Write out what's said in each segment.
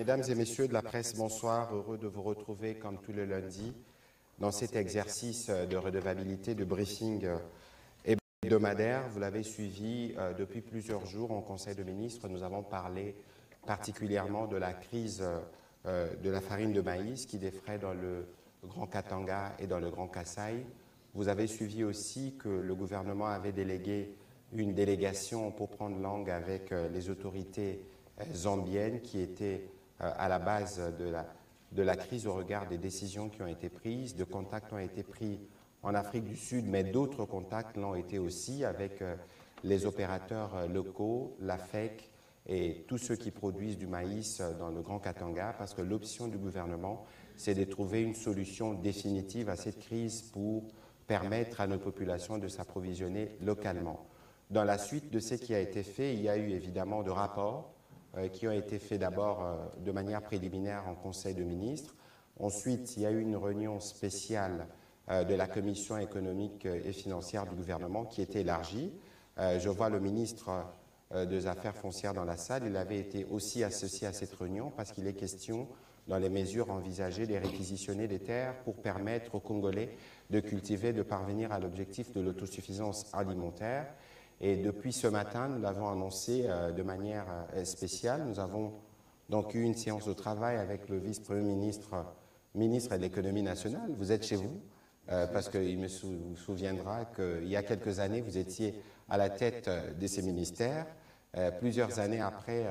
Mesdames et messieurs de la presse, bonsoir. Heureux de vous retrouver comme tous les lundis dans cet exercice de redevabilité, de briefing hebdomadaire. Vous l'avez suivi depuis plusieurs jours en Conseil de ministres. Nous avons parlé particulièrement de la crise de la farine de maïs qui défraie dans le Grand Katanga et dans le Grand Kasaï. Vous avez suivi aussi que le gouvernement avait délégué une délégation pour prendre langue avec les autorités zambiennes qui étaient à la base de la crise au regard des décisions qui ont été prises. De contacts ont été pris en Afrique du Sud, mais d'autres contacts l'ont été aussi avec les opérateurs locaux, la FEC et tous ceux qui produisent du maïs dans le Grand Katanga, parce que l'option du gouvernement, c'est de trouver une solution définitive à cette crise pour permettre à nos populations de s'approvisionner localement. Dans la suite de ce qui a été fait, il y a eu évidemment de rapports qui ont été faits d'abord de manière préliminaire en Conseil de ministres. Ensuite, il y a eu une réunion spéciale de la Commission économique et financière du gouvernement qui était élargie. Je vois le ministre des Affaires foncières dans la salle. Il avait été aussi associé à cette réunion parce qu'il est question, dans les mesures envisagées, de réquisitionner des terres pour permettre aux Congolais de cultiver, de parvenir à l'objectif de l'autosuffisance alimentaire. Et depuis ce matin, nous l'avons annoncé de manière spéciale. Nous avons donc eu une séance de travail avec le vice-premier ministre, ministre de l'économie nationale. Vous êtes chez vous, parce qu'il me souviendra qu'il y a quelques années, vous étiez à la tête de ces ministères. Plusieurs années après,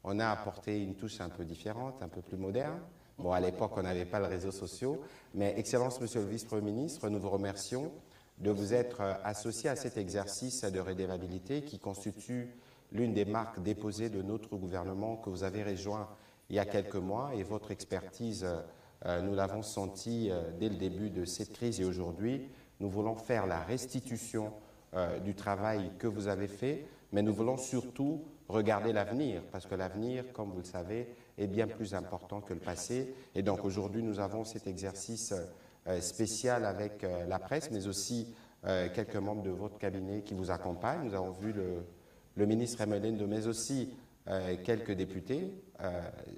on a apporté une touche un peu différente, un peu plus moderne. Bon, à l'époque, on n'avait pas les réseaux sociaux. Mais, Excellence, Monsieur le vice-premier ministre, nous vous remercions de vous être associé à cet exercice de redevabilité qui constitue l'une des marques déposées de notre gouvernement que vous avez rejoint il y a quelques mois. Et votre expertise, nous l'avons senti dès le début de cette crise et aujourd'hui. Nous voulons faire la restitution du travail que vous avez fait, mais nous voulons surtout regarder l'avenir, parce que l'avenir, comme vous le savez, est bien plus important que le passé. Et donc aujourd'hui, nous avons cet exercice spécial avec la presse, mais aussi quelques membres de votre cabinet qui vous accompagnent. Nous avons vu le ministre Emelendo, mais aussi quelques députés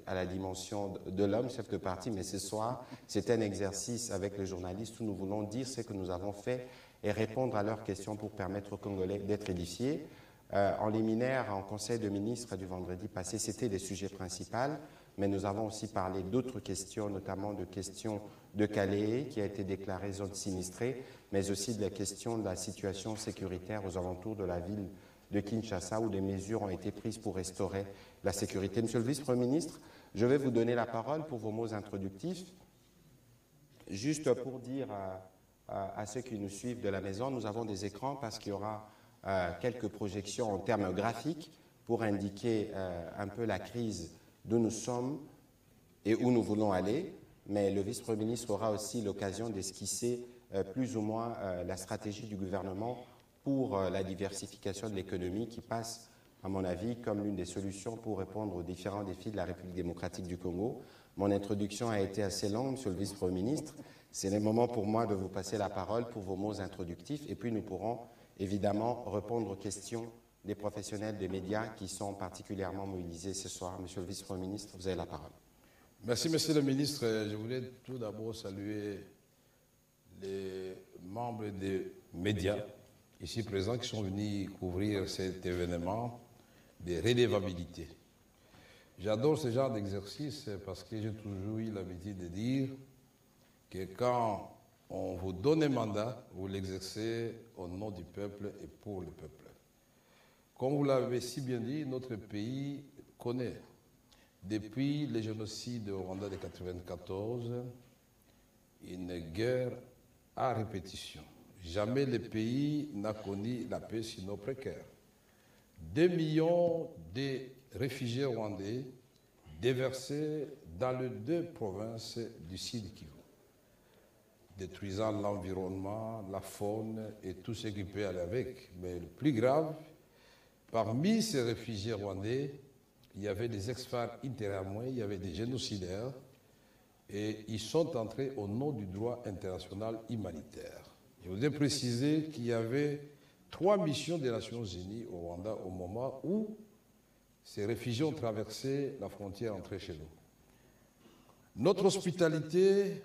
à la dimension de l'homme, chef de parti. Mais ce soir, c'est un exercice avec les journalistes où nous voulons dire ce que nous avons fait et répondre à leurs questions pour permettre aux Congolais d'être édifiés. En liminaire, en Conseil de ministres du vendredi passé, c'était les sujets principaux, mais nous avons aussi parlé d'autres questions, notamment de questions de Calais, qui a été déclarée zone sinistrée, mais aussi de la question de la situation sécuritaire aux alentours de la ville de Kinshasa, où des mesures ont été prises pour restaurer la sécurité. Monsieur le vice-premier ministre, je vais vous donner la parole pour vos mots introductifs. Juste pour dire à ceux qui nous suivent de la maison, nous avons des écrans parce qu'il y aura quelques projections en termes graphiques pour indiquer un peu la crise d'où nous sommes et où nous voulons aller. Mais le vice-premier ministre aura aussi l'occasion d'esquisser plus ou moins la stratégie du gouvernement pour la diversification de l'économie qui passe, à mon avis, comme l'une des solutions pour répondre aux différents défis de la République démocratique du Congo. Mon introduction a été assez longue, monsieur le vice-premier ministre. C'est le moment pour moi de vous passer la parole pour vos mots introductifs et puis nous pourrons évidemment répondre aux questions des professionnels des médias qui sont particulièrement mobilisés ce soir. Monsieur le vice-premier ministre, vous avez la parole. Merci, monsieur le ministre. Je voulais tout d'abord saluer les membres des médias ici présents qui sont venus couvrir cet événement de redevabilité. J'adore ce genre d'exercice parce que j'ai toujours eu l'habitude de dire que quand on vous donne un mandat, vous l'exercez au nom du peuple et pour le peuple. Comme vous l'avez si bien dit, notre pays connaît, depuis le génocide au Rwanda de 1994, une guerre à répétition. Jamais le pays n'a connu la paix sinon précaire. 2 millions de réfugiés rwandais déversés dans les 2 provinces du Sud Kivu, détruisant l'environnement, la faune et tout ce qui peut aller avec. Mais le plus grave, parmi ces réfugiés rwandais, il y avait des ex-FARC intérieurs, il y avait des génocidaires, et ils sont entrés au nom du droit international humanitaire. Je voudrais préciser qu'il y avait 3 missions des Nations Unies au Rwanda au moment où ces réfugiés ont traversé la frontière entrée chez nous. Notre hospitalité,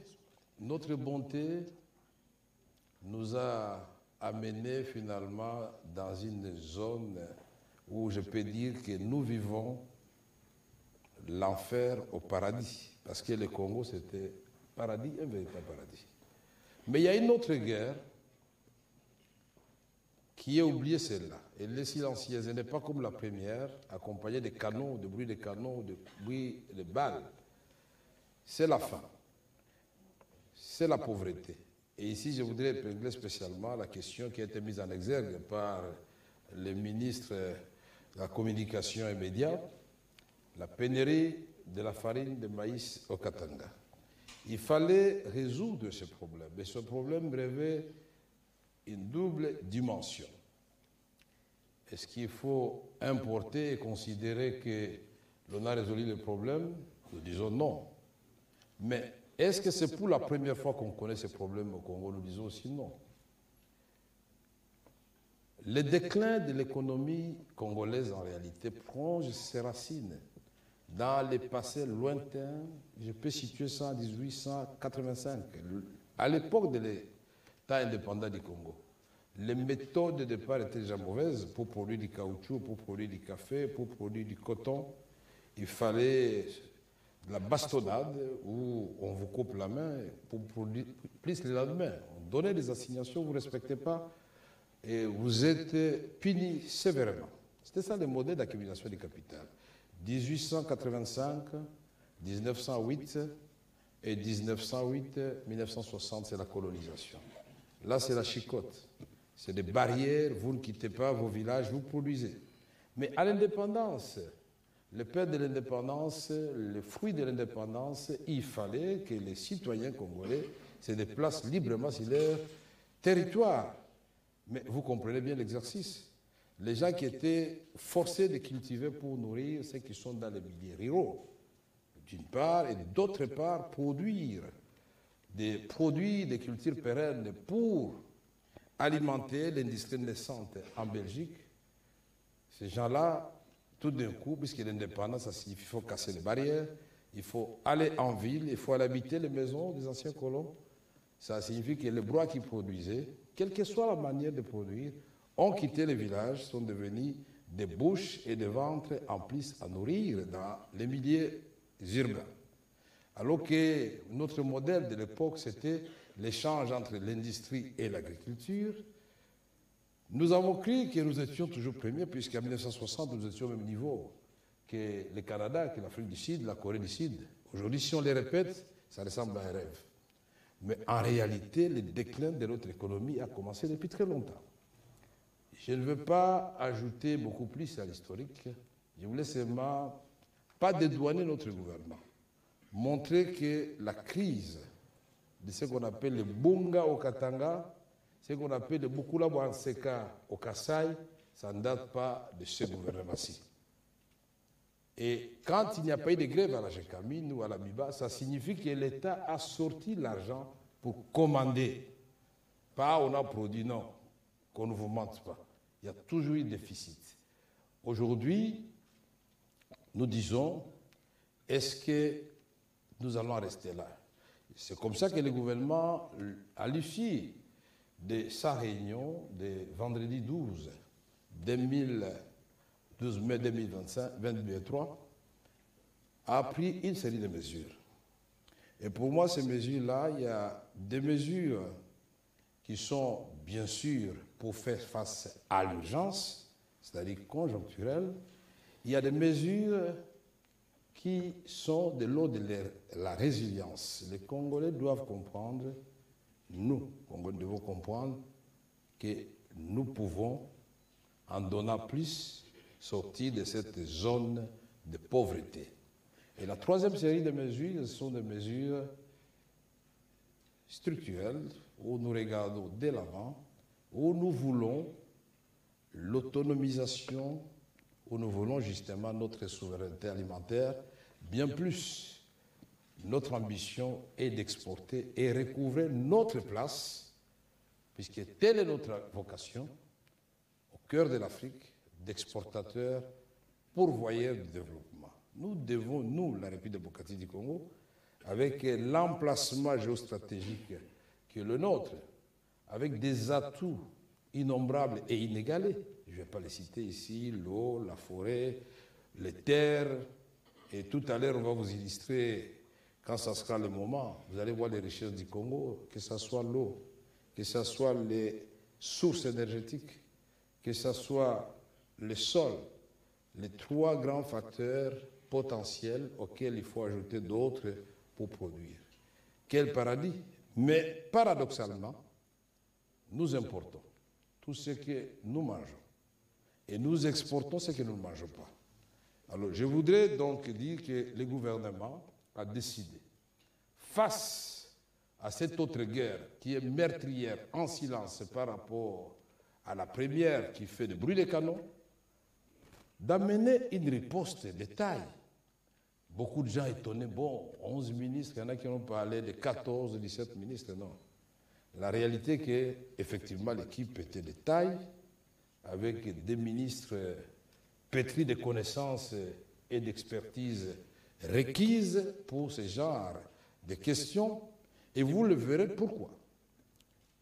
notre bonté nous a amenés finalement dans une zone où je peux dire que nous vivons l'enfer au paradis. Parce que le Congo, c'était paradis, un véritable paradis. Mais il y a une autre guerre qui est oubliée, celle-là. Elle est silencieuse. Elle n'est pas comme la première, accompagnée de canons, de bruit de canons, de bruit de balles. C'est la faim. C'est la pauvreté. Et ici, je voudrais épingler spécialement la question qui a été mise en exergue par le ministre de la Communication et Médias, la pénurie de la farine de maïs au Katanga. Il fallait résoudre ce problème. Et ce problème revêt une double dimension. Est-ce qu'il faut importer et considérer que l'on a résolu le problème? Nous disons non. Mais est-ce que c'est pour la première fois qu'on connaît ce problème au Congo? Nous disons aussi non. Le déclin de l'économie congolaise, en réalité, plonge ses racines dans les passés lointains. Je peux situer ça en 1885, à l'époque de l'État indépendant du Congo. Les méthodes de départ étaient déjà mauvaises pour produire du caoutchouc, pour produire du café, pour produire du coton. Il fallait de la bastonnade où on vous coupe la main pour produire plus le lendemain. On donnait des assignations, vous ne respectez pas et vous êtes puni sévèrement. C'était ça le modèle d'accumulation du capital. 1885, 1908 et 1908-1960, c'est la colonisation. Là, c'est la chicotte. C'est des barrières, vous ne quittez pas vos villages, vous produisez. Mais à l'indépendance, le père de l'indépendance, le fruit de l'indépendance, il fallait que les citoyens congolais se déplacent librement sur leur territoire. Mais vous comprenez bien l'exercice. Les gens qui étaient forcés de cultiver pour nourrir ceux qui sont dans les milieux ruraux, d'une part, et d'autre part, produire des produits, des cultures pérennes pour alimenter l'industrie naissante en Belgique. Ces gens-là, tout d'un coup, puisque l'indépendance, ça signifie qu'il faut casser les barrières, il faut aller en ville, il faut aller habiter les maisons des anciens colons. Ça signifie que les bois qui produisaient, quelle que soit la manière de produire, ont quitté les villages, sont devenus des bouches et des ventres en plus à nourrir dans les milieux urbains. Alors que notre modèle de l'époque, c'était l'échange entre l'industrie et l'agriculture. Nous avons cru que nous étions toujours premiers, puisqu'en 1960, nous étions au même niveau que le Canada, que l'Afrique du Sud, la Corée du Sud. Aujourd'hui, si on les répète, ça ressemble à un rêve. Mais en réalité, le déclin de notre économie a commencé depuis très longtemps. Je ne veux pas ajouter beaucoup plus à l'historique. Je voulais seulement pas dédouaner notre gouvernement. Montrer que la crise de ce qu'on appelle le Bunga au Katanga, ce qu'on appelle le Bukula Wanseka au Kasaï, ça ne date pas de ce gouvernement-ci. Et quand il n'y a pas eu de grève à la Gécamine ou à la Biba, ça signifie que l'État a sorti l'argent pour commander. Pas on a produit, non, qu'on ne vous mente pas. Il y a toujours eu déficit. Aujourd'hui, nous disons, est-ce que nous allons rester là? C'est comme ça que le gouvernement, à l'issue de sa réunion de vendredi 12 mai 2023, a pris une série de mesures. Et pour moi, ces mesures-là, il y a des mesures qui sont bien sûr pour faire face à l'urgence, c'est-à-dire conjoncturelle. Il y a des mesures qui sont de l'ordre de la résilience. Les Congolais doivent comprendre, nous, Congolais, devons comprendre que nous pouvons, en donnant plus, sortir de cette zone de pauvreté. Et la troisième série de mesures, ce sont des mesures structurelles, où nous regardons dès l'avant, où nous voulons l'autonomisation, où nous voulons justement notre souveraineté alimentaire, bien plus. Notre ambition est d'exporter et recouvrer notre place, puisque telle est notre vocation, au cœur de l'Afrique, d'exportateurs pourvoyeurs du développement. Nous devons, nous, la République démocratique du Congo, avec l'emplacement géostratégique qui est le nôtre, avec des atouts innombrables et inégalés. Je ne vais pas les citer ici, l'eau, la forêt, les terres, et tout à l'heure on va vous illustrer, quand ça sera le moment, vous allez voir les richesses du Congo, que ce soit l'eau, que ce soit les sources énergétiques, que ce soit le sol, les trois grands facteurs potentiels auxquels il faut ajouter d'autres pour produire. Quel paradis! Mais paradoxalement, nous importons tout ce que nous mangeons et nous exportons ce que nous ne mangeons pas. Alors, je voudrais donc dire que le gouvernement a décidé, face à cette autre guerre qui est meurtrière en silence par rapport à la première qui fait du bruit de canon, d'amener une riposte de taille. Beaucoup de gens étonnés, bon, 11 ministres, il y en a qui ont parlé de 14, 17 ministres, non. La réalité est qu'effectivement l'équipe était de taille, avec des ministres pétris de connaissances et d'expertise requises pour ce genre de questions, et vous le verrez pourquoi.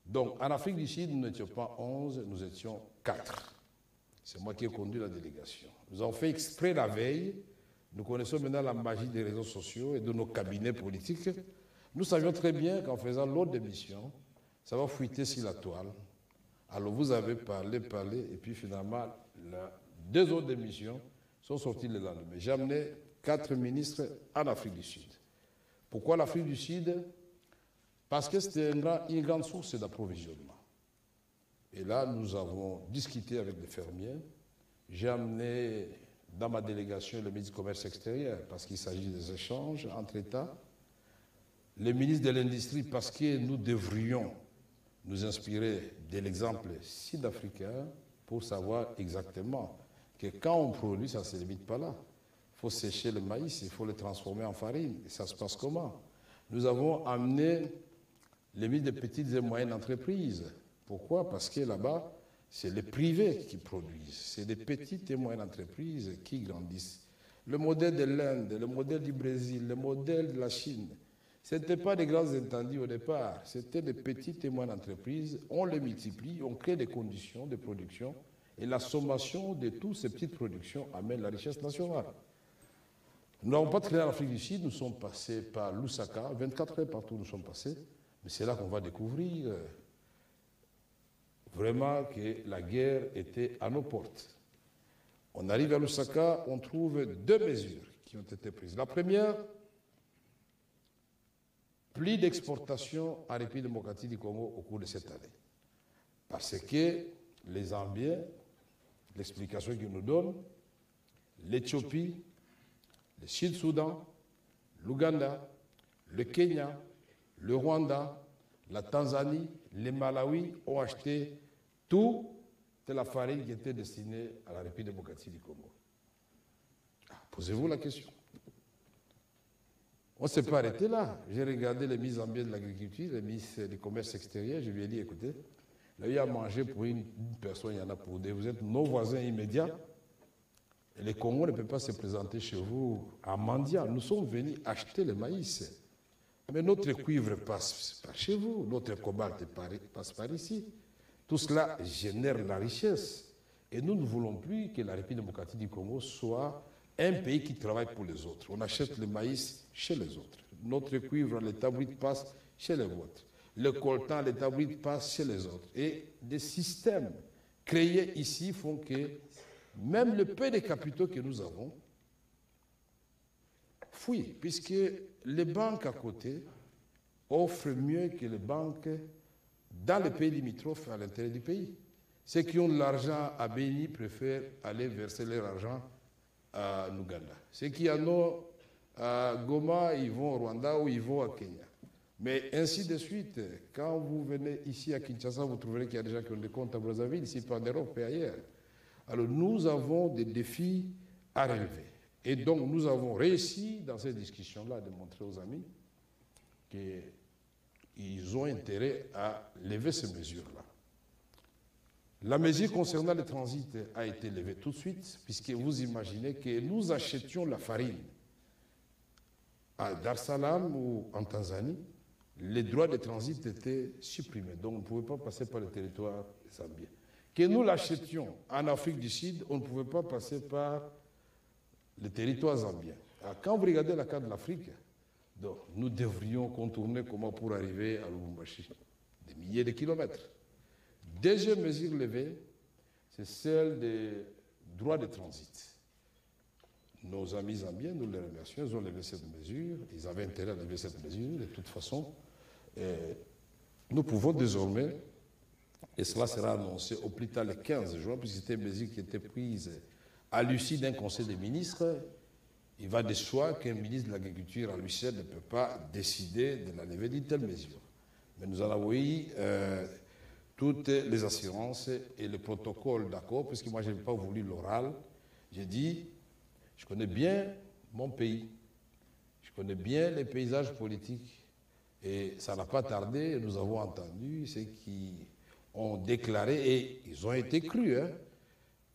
Donc, en Afrique du Sud, nous n'étions pas 11, nous étions 4. C'est moi qui ai conduit la délégation. Nous avons fait exprès la veille. Nous connaissons maintenant la magie des réseaux sociaux et de nos cabinets politiques. Nous savions très bien qu'en faisant l'autre émission, ça va fuiter sur la toile. Alors vous avez parlé, et puis finalement, les 2 autres émissions sont sorties le lendemain. J'ai amené 4 ministres en Afrique du Sud. Pourquoi l'Afrique du Sud? Parce que c'était une grande source d'approvisionnement. Et là, nous avons discuté avec les fermiers. J'ai amené dans ma délégation le ministre du Commerce extérieur, parce qu'il s'agit des échanges entre États. Le ministre de l'Industrie, parce que nous devrions nous inspirer de l'exemple sud-africain pour savoir exactement que quand on produit, ça ne se limite pas là. Il faut sécher le maïs, il faut le transformer en farine. Et ça se passe comment? Nous avons amené les ministres des petites et moyennes entreprises. Pourquoi? Parce que là-bas, c'est les privés qui produisent. C'est des petites et moyennes entreprises qui grandissent. Le modèle de l'Inde, le modèle du Brésil, le modèle de la Chine, ce n'était pas des grands intendus au départ. C'était des petites et moyennes entreprises. On les multiplie, on crée des conditions de production. Et la sommation de toutes ces petites productions amène la richesse nationale. Nous n'avons pas traîné en Afrique du Sud, nous sommes passés par Lusaka, 24 heures partout nous sommes passés. Mais c'est là qu'on va découvrir vraiment que la guerre était à nos portes. On arrive à Lusaka, on trouve 2 mesures qui ont été prises. La première, plus d'exportation en République démocratique du Congo au cours de cette année. Parce que les Zambiens, l'explication qu'ils nous donnent, l'Éthiopie, le Sud-Soudan, l'Ouganda, le Kenya, le Rwanda, la Tanzanie, le Malawi ont acheté toute la farine qui était destinée à la République démocratique du Congo. Posez-vous la question. On ne s'est pas arrêté là. J'ai regardé les mises en bien de l'agriculture, les mises du commerce extérieur. Je lui ai dit, écoutez, là, il y a à manger pour une personne, il y en a pour deux. Vous êtes nos voisins immédiats. Et le Congo ne peut pas se présenter chez vous en mendiant. Nous sommes venus acheter le maïs. Mais notre cuivre passe par chez vous, notre cobalt passe par ici. Tout cela génère la richesse. Et nous ne voulons plus que la République démocratique du Congo soit un pays qui travaille pour les autres. On achète le maïs chez les autres. Notre cuivre, l'état brut passe chez les vôtres. Le coltan, l'état brut passe chez les autres. Et des systèmes créés ici font que même le peu de capitaux que nous avons fuient, puisque les banques à côté offrent mieux que les banques dans les pays limitrophes à l'intérieur du pays. Ceux qui ont de l'argent à Béni préfèrent aller verser leur argent à Ouganda. Ceux qui en ont à Goma, ils vont au Rwanda ou ils vont à Kenya. Mais ainsi de suite, quand vous venez ici à Kinshasa, vous trouverez qu'il y a des gens qui ont des comptes à Brazzaville, ici pas en Europe et ailleurs. Alors nous avons des défis à relever. Et donc nous avons réussi dans cette discussion-là de montrer aux amis qu'ils ont intérêt à lever ces mesures-là. La mesure concernant le transit a été levée tout de suite, puisque vous imaginez que nous achetions la farine à Dar es Salaam ou en Tanzanie, les droits de transit étaient supprimés. Donc on ne pouvait pas passer par le territoire zambien. Que nous l'achetions en Afrique du Sud, on ne pouvait pas passer par le territoire zambien. Alors, quand vous regardez la carte de l'Afrique, nous devrions contourner comment pour arriver à Lubumbashi. Des milliers de kilomètres. Deuxième mesure levée, c'est celle des droits de transit. Nos amis zambiens, nous les remercions, ils ont levé cette mesure, ils avaient intérêt à lever cette mesure, de toute façon. Nous pouvons désormais, et cela sera annoncé au plus tard le 15 juin, puisque c'était une mesure qui était prise à l'issue d'un conseil des ministres, il va de soi qu'un ministre de l'Agriculture à lui seul ne peut pas décider de la levée d'une telle mesure. Mais nous en avons eu toutes les assurances et le protocole d'accord, puisque moi je n'ai pas voulu l'oral. J'ai dit, je connais bien mon pays, je connais bien les paysages politiques, et ça n'a pas tardé, nous avons entendu ceux qui ont déclaré, et ils ont été crus, hein,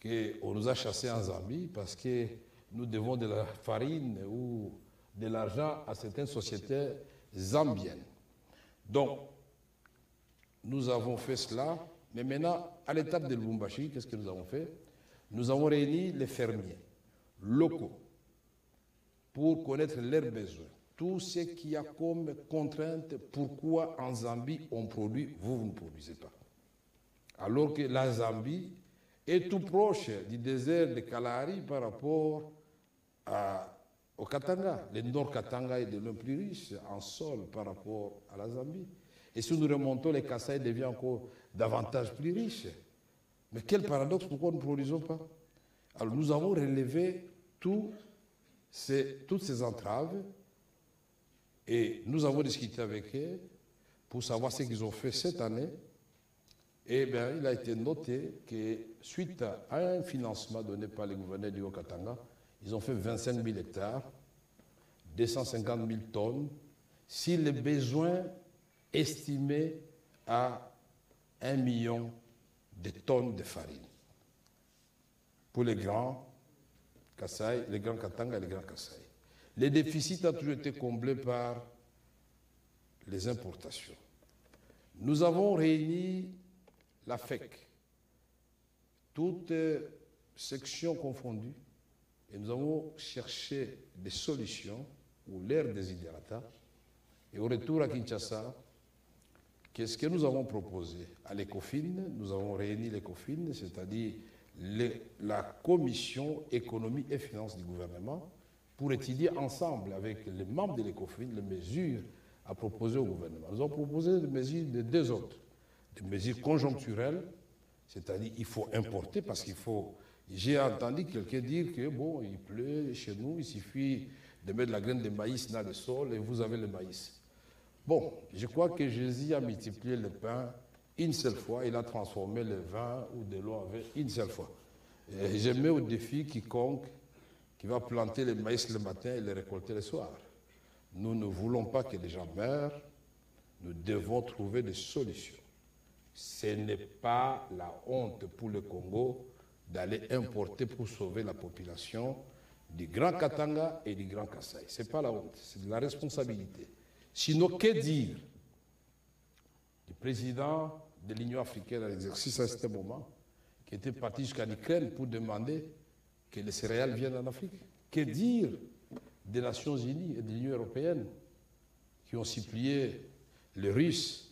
qu'on nous a chassés en Zambie parce que nous devons de la farine ou de l'argent à certaines sociétés zambiennes. Donc, nous avons fait cela, mais maintenant, à l'étape de Lubumbashi, qu'est-ce que nous avons fait? Nous avons réuni les fermiers locaux pour connaître leurs besoins. Tout ce qu'il y a comme contrainte, pourquoi en Zambie on produit, vous ne produisez pas. Alors que la Zambie est tout proche du désert de Kalahari par rapport au Katanga. Le Nord Katanga est de l'un plus riche en sol par rapport à la Zambie. Et si nous remontons, les Kasaï devient encore davantage plus riche. Mais quel paradoxe, pourquoi nous ne produisons pas? Alors nous avons relevé toutes ces entraves et nous avons discuté avec eux pour savoir ce qu'ils ont fait cette année. Et bien, il a été noté que suite à un financement donné par le gouverneur du Haut-Katanga, ils ont fait 25 000 hectares, 250 000 tonnes, si les besoins estimés à 1 million de tonnes de farine pour les grands Kasaï, les grands Katanga et les grands Kasaï. Les déficits ont toujours été comblés par les importations. Nous avons réuni la FEC, toutes sections confondues, et nous avons cherché des solutions ou l'air desiderata. Et au retour à Kinshasa, qu'est-ce que nous avons proposé? À l'ECOFIN, nous avons réuni l'ECOFIN, c'est-à-dire la commission économie et finances du gouvernement, pour étudier ensemble avec les membres de l'ECOFIN les mesures à proposer au gouvernement. Nous avons proposé des mesures de deux ordres. Des mesures conjoncturelles, c'est-à-dire il faut importer parce qu'il faut... J'ai entendu quelqu'un dire que bon, il pleut chez nous, il suffit de mettre la graine de maïs dans le sol et vous avez le maïs. Bon, je crois que Jésus a multiplié le pain une seule fois, il a transformé le vin ou de l'eau avec une seule fois. Et je mets au défi quiconque qui va planter le maïs le matin et le récolter le soir. Nous ne voulons pas que les gens meurent, nous devons trouver des solutions. Ce n'est pas la honte pour le Congo d'aller importer pour sauver la population du Grand Katanga et du Grand Kasaï. Ce n'est pas la honte, c'est de la responsabilité. Sinon, que dire du président de l'Union africaine à l'exercice à ce moment, qui était parti jusqu'en Ukraine pour demander que les céréales viennent en Afrique? Que dire des Nations Unies et de l'Union européenne qui ont supplié les Russes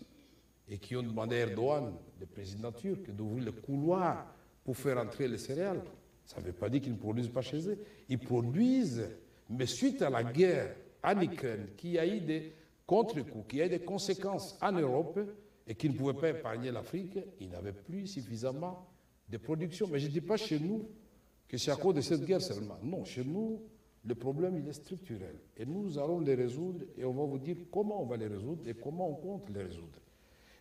et qui ont demandé à Erdogan, le président turc, d'ouvrir le couloir pour faire entrer les céréales? Ça ne veut pas dire qu'ils ne produisent pas chez eux. Ils produisent, mais suite à la guerre en Ukraine, qui a eu des contre-coups, qui a eu des conséquences en Europe et qui ne pouvaient pas épargner l'Afrique, ils n'avaient plus suffisamment de production. Mais je ne dis pas chez nous que c'est à cause de cette guerre seulement. Non, chez nous, le problème, il est structurel. Et nous allons les résoudre et on va vous dire comment on va les résoudre et comment on compte les résoudre.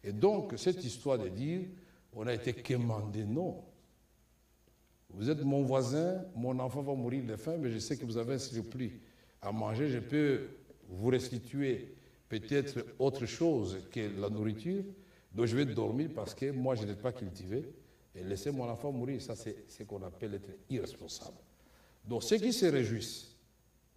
Et donc, cette histoire de dire, on a été quémandé, non. Vous êtes mon voisin, mon enfant va mourir de faim, mais je sais que vous avez un surplus à manger, je peux vous restituer peut-être autre chose que la nourriture, donc je vais dormir parce que moi je n'ai pas cultivé, et laisser mon enfant mourir, ça c'est ce qu'on appelle être irresponsable. Donc ceux qui se réjouissent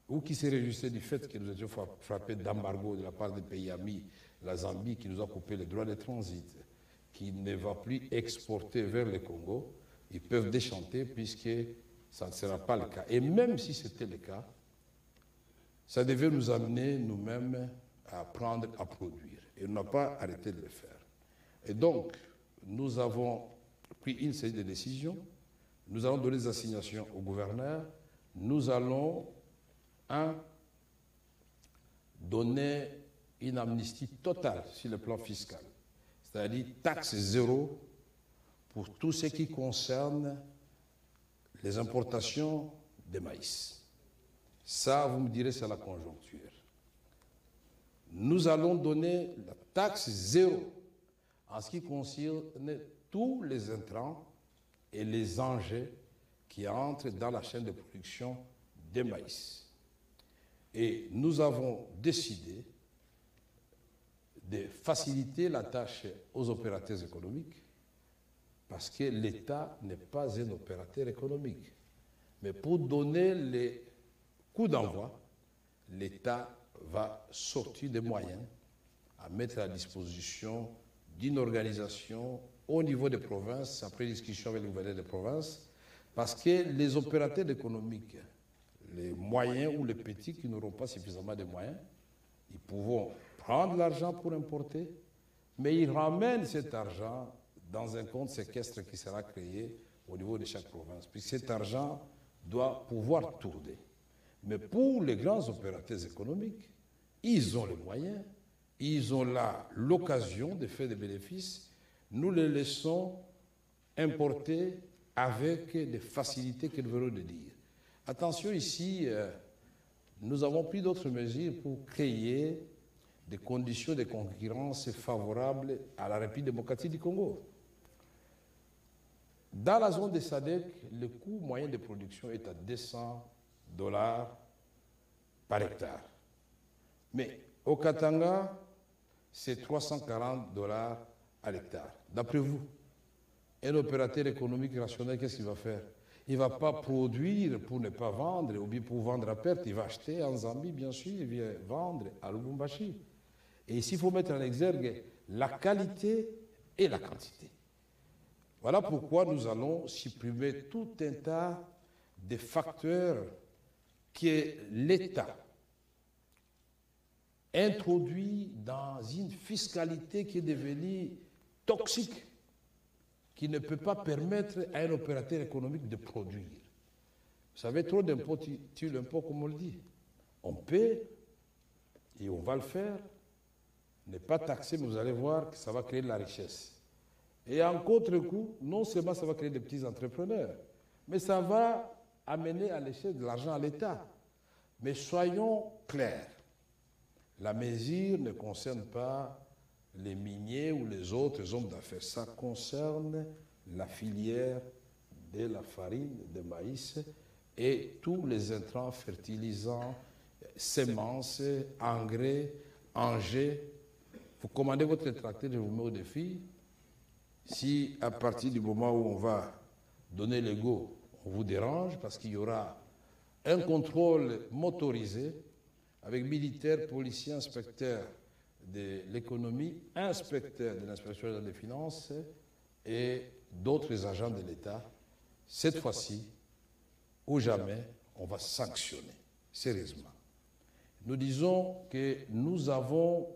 ou qui se réjouissaient du fait que nous étions frappés d'embargo de la part des pays amis, la Zambie qui nous a coupé les droits de transit, qui ne va plus exporter vers le Congo, ils peuvent déchanter puisque ça ne sera pas le cas. Et même si c'était le cas, ça devait nous amener nous-mêmes à apprendre à produire. Et on n'a pas arrêté de le faire. Et donc, nous avons pris une série de décisions. Nous allons donner des assignations au gouverneur. Nous allons, donner une amnistie totale sur le plan fiscal. C'est-à-dire taxe zéro pour tout ce qui concerne les importations de maïs. Ça, vous me direz, c'est la conjoncture. Nous allons donner la taxe zéro en ce qui concerne tous les intrants et les engrais qui entrent dans la chaîne de production des maïs. Et nous avons décidé de faciliter la tâche aux opérateurs économiques parce que l'État n'est pas un opérateur économique. Mais pour donner les coups d'envoi, l'État va sortir des moyens à mettre à disposition d'une organisation au niveau des provinces, après discussion avec le gouverneur des provinces, parce que les opérateurs économiques, les moyens ou les petits qui n'auront pas suffisamment de moyens, ils pourront prendre l'argent pour importer, mais ils ramènent cet argent dans un compte séquestre qui sera créé au niveau de chaque province. Puis cet argent doit pouvoir tourner. Mais pour les grands opérateurs économiques, ils ont les moyens, ils ont là l'occasion de faire des bénéfices. Nous les laissons importer avec des facilités que nous venons de dire. Attention ici, nous avons pris d'autres mesures pour créer des conditions de concurrence favorables à la République démocratique du Congo. Dans la zone des SADC, le coût moyen de production est à $200 par hectare. Mais au Katanga, c'est $340 à l'hectare. D'après vous, un opérateur économique rationnel, qu'est-ce qu'il va faire? Il ne va pas produire pour ne pas vendre, ou bien pour vendre à perte. Il va acheter en Zambie, bien sûr, il vient vendre à Lubumbashi. Et ici, il faut mettre en exergue la qualité et la quantité. Voilà pourquoi nous allons supprimer tout un tas de facteurs que l'État introduit dans une fiscalité qui est devenue toxique, qui ne peut pas permettre à un opérateur économique de produire. Vous savez, trop d'impôts tue l'impôt, comme on le dit. On paie et on va le faire. Ne pas taxer, mais vous allez voir que ça va créer de la richesse. Et en contre-coup, non seulement ça va créer des petits entrepreneurs, mais ça va amener à l'échelle de l'argent à l'État. Mais soyons clairs, la mesure ne concerne pas les miniers ou les autres hommes d'affaires. Ça concerne la filière de la farine de maïs et tous les intrants fertilisants, semences, engrais, Vous commandez votre tracteur, je vous mets au défi. Si à partir du moment où on va donner le go, on vous dérange parce qu'il y aura un contrôle motorisé avec militaires, policiers, inspecteurs de l'économie, inspecteurs de l'inspection des finances et d'autres agents de l'État, cette fois-ci, ou jamais, on va sanctionner sérieusement. Nous disons que nous avons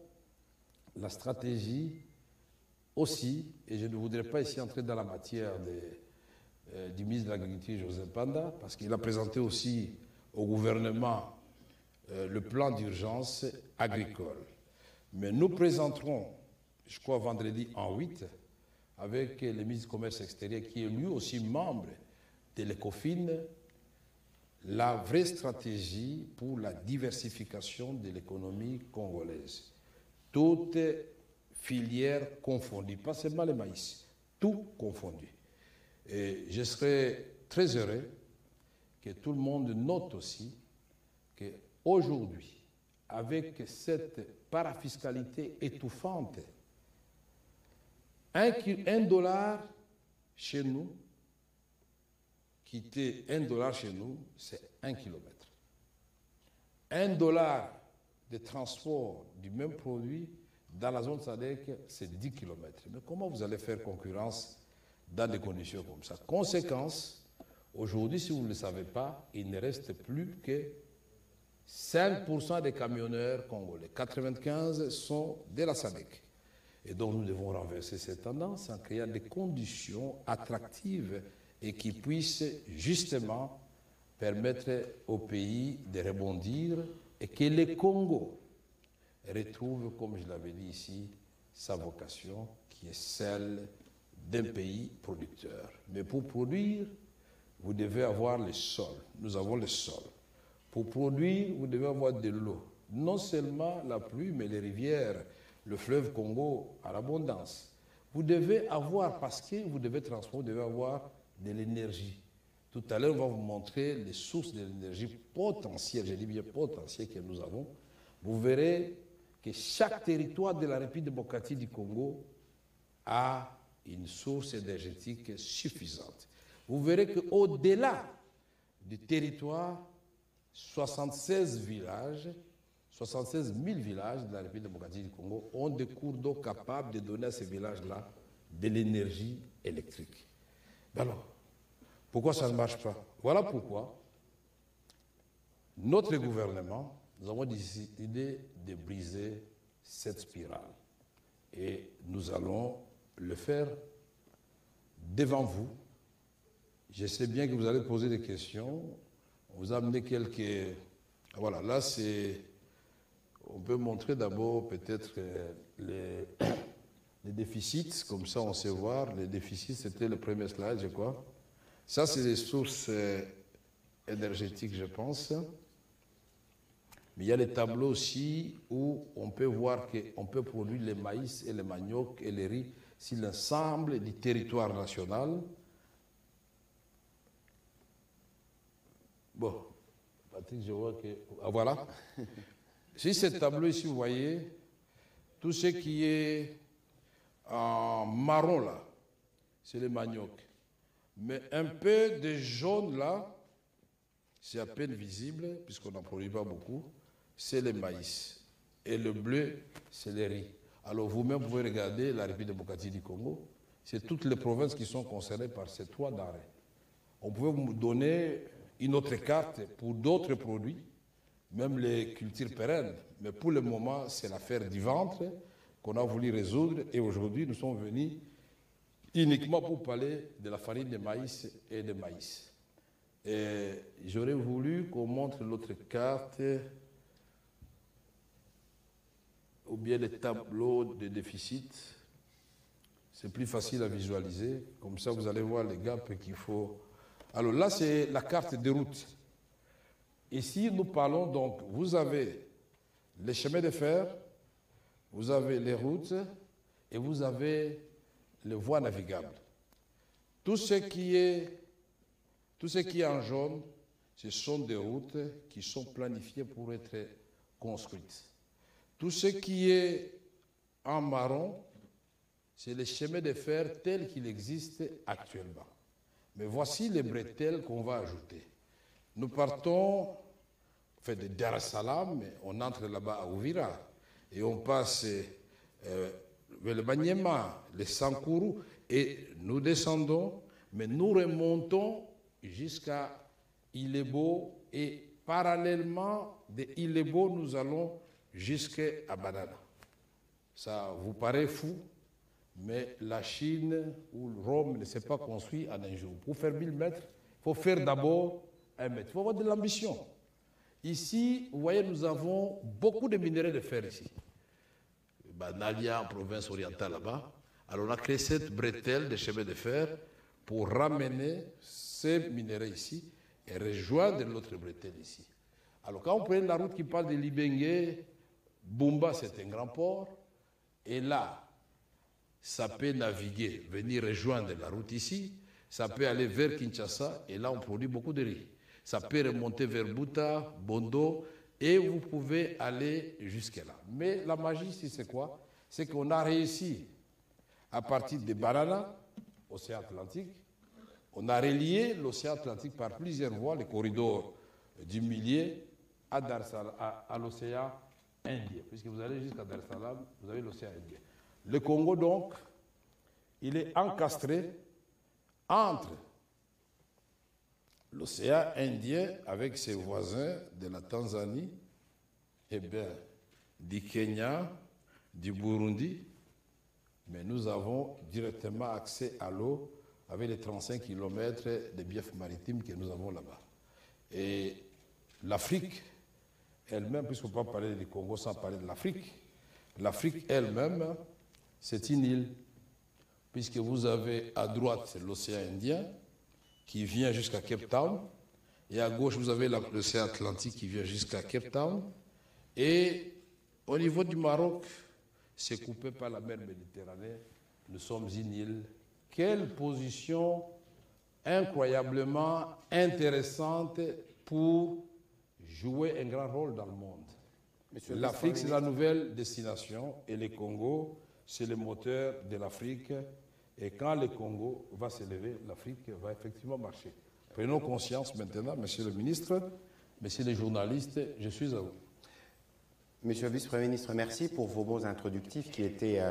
la stratégie aussi, et je ne voudrais pas ici entrer dans la matière du ministre de l'Agriculture, Joseph Panda, parce qu'il a présenté aussi au gouvernement le plan d'urgence agricole. Mais nous présenterons, je crois vendredi en 8, avec le ministre du Commerce extérieur, qui est lui aussi membre de l'ECOFIN, la vraie stratégie pour la diversification de l'économie congolaise. Toutes filières confondues, pas seulement le maïs, tout confondu. Et je serais très heureux que tout le monde note aussi qu'aujourd'hui, avec cette parafiscalité étouffante, un dollar chez nous, qui était $1 chez nous, c'est 1 kilomètre. $1 de transport du même produit dans la zone SADC, c'est 10 km. Mais comment vous allez faire concurrence dans des conditions comme ça? Conséquence, aujourd'hui, si vous ne le savez pas, il ne reste plus que 5% des camionneurs congolais. 95% sont de la SADC. Et donc nous devons renverser cette tendance en créant des conditions attractives et qui puissent justement permettre au pays de rebondir et que le Congo retrouve, comme je l'avais dit ici, sa vocation qui est celle d'un pays producteur. Mais pour produire, vous devez avoir le sol. Nous avons le sol. Pour produire, vous devez avoir de l'eau. Non seulement la pluie, mais les rivières, le fleuve Congo à l'abondance. Vous devez avoir, parce que vous devez transformer, vous devez avoir de l'énergie. Tout à l'heure, on va vous montrer les sources de l'énergie potentielle, je dis bien potentielle que nous avons. Vous verrez que chaque territoire de la République démocratique du Congo a une source énergétique suffisante. Vous verrez qu'au-delà du territoire, 76 000 villages de la République démocratique du Congo ont des cours d'eau capables de donner à ces villages-là de l'énergie électrique. Alors, pourquoi ça ne marche pas? Voilà pourquoi notre gouvernement, nous avons décidé de briser cette spirale. Et nous allons le faire devant vous. Je sais bien que vous allez poser des questions. On vous a amené quelques... Voilà, là c'est... On peut montrer d'abord peut-être les déficits, comme ça on sait voir. Les déficits, c'était le premier slide, je crois. Ça, c'est des sources énergétiques, je pense. Mais il y a des tableaux aussi où on peut voir qu'on peut produire le maïs et le manioc et le riz sur l'ensemble du territoire national. Bon, Patrick, je vois que... Ah, voilà. Sur ce tableau ici, vous voyez, tout ce qui est en marron là, c'est le manioc. Mais un peu de jaune là, c'est à peine visible, puisqu'on n'en produit pas beaucoup, c'est le maïs. Et le bleu, c'est le riz. Alors vous-même, vous pouvez regarder la République démocratique du Congo, c'est toutes les provinces qui sont concernées par ces trois denrées. On pouvait vous donner une autre carte pour d'autres produits, même les cultures pérennes. Mais pour le moment, c'est l'affaire du ventre qu'on a voulu résoudre. Et aujourd'hui, nous sommes venus uniquement pour parler de la farine de maïs et de maïs. Et j'aurais voulu qu'on montre l'autre carte, ou bien les tableaux de déficit. C'est plus facile à visualiser. Comme ça, vous allez voir les gaps qu'il faut. Alors là, c'est la carte des routes. Ici, nous parlons donc, vous avez les chemins de fer, vous avez les routes et vous avez les voies navigables. Tout ce qui est en jaune, ce sont des routes qui sont planifiées pour être construites. Tout ce qui est en marron, c'est les chemins de fer tels qu'ils existent actuellement. Mais voici les bretelles qu'on va ajouter. Nous partons de Dar es Salaam, on entre là-bas à Uvira, et on passe vers le Maniema, le Sankuru, et nous descendons, mais nous remontons jusqu'à Ilebo, et parallèlement de Ilebo, nous allons jusqu'à Banana. Ça vous paraît fou, mais la Chine ou Rome ne s'est pas construit en un jour. Pour faire 1000 mètres, il faut faire d'abord 1 mètre. Il faut avoir de l'ambition. Ici, vous voyez, nous avons beaucoup de minerais de fer ici. Nalia, en province orientale là-bas. Alors on a créé cette bretelle de chemin de fer pour ramener ces minerais ici et rejoindre l'autre bretelle ici. Alors quand on prend la route qui parle de Libenge, Bumba, c'est un grand port. Et là, ça peut naviguer, venir rejoindre la route ici. Ça peut aller vers Kinshasa et là, on produit beaucoup de riz. Ça peut remonter vers Buta, Bondo et vous pouvez aller jusque-là. Mais la magie ici, c'est quoi? C'est qu'on a réussi à partir de Banana, océan Atlantique. On a relié l'océan Atlantique par plusieurs voies, le corridor du Millier, à l'océan Indien, puisque vous allez jusqu'à Dar es Salaam, vous avez l'océan Indien. Le Congo, donc, il est encastré entre l'océan Indien avec ses voisins de la Tanzanie, et bien, du Kenya, du Burundi, mais nous avons directement accès à l'eau avec les 35 km de bief maritime que nous avons là-bas. Et l'Afrique elle-même, puisqu'on ne peut pas parler du Congo sans parler de l'Afrique elle-même, c'est une île, puisque vous avez à droite l'océan Indien qui vient jusqu'à Cape Town, et à gauche vous avez l'océan Atlantique qui vient jusqu'à Cape Town, et au niveau du Maroc, c'est coupé par la mer Méditerranée, nous sommes une île. Quelle position incroyablement intéressante pour jouer un grand rôle dans le monde. L'Afrique, c'est la nouvelle destination et le Congo, c'est le moteur de l'Afrique. Et quand le Congo va s'élever, l'Afrique va effectivement marcher. Prenons conscience maintenant, Monsieur le ministre, Messieurs les journalistes, je suis à vous. Monsieur le vice-premier ministre, merci pour vos mots introductifs qui étaient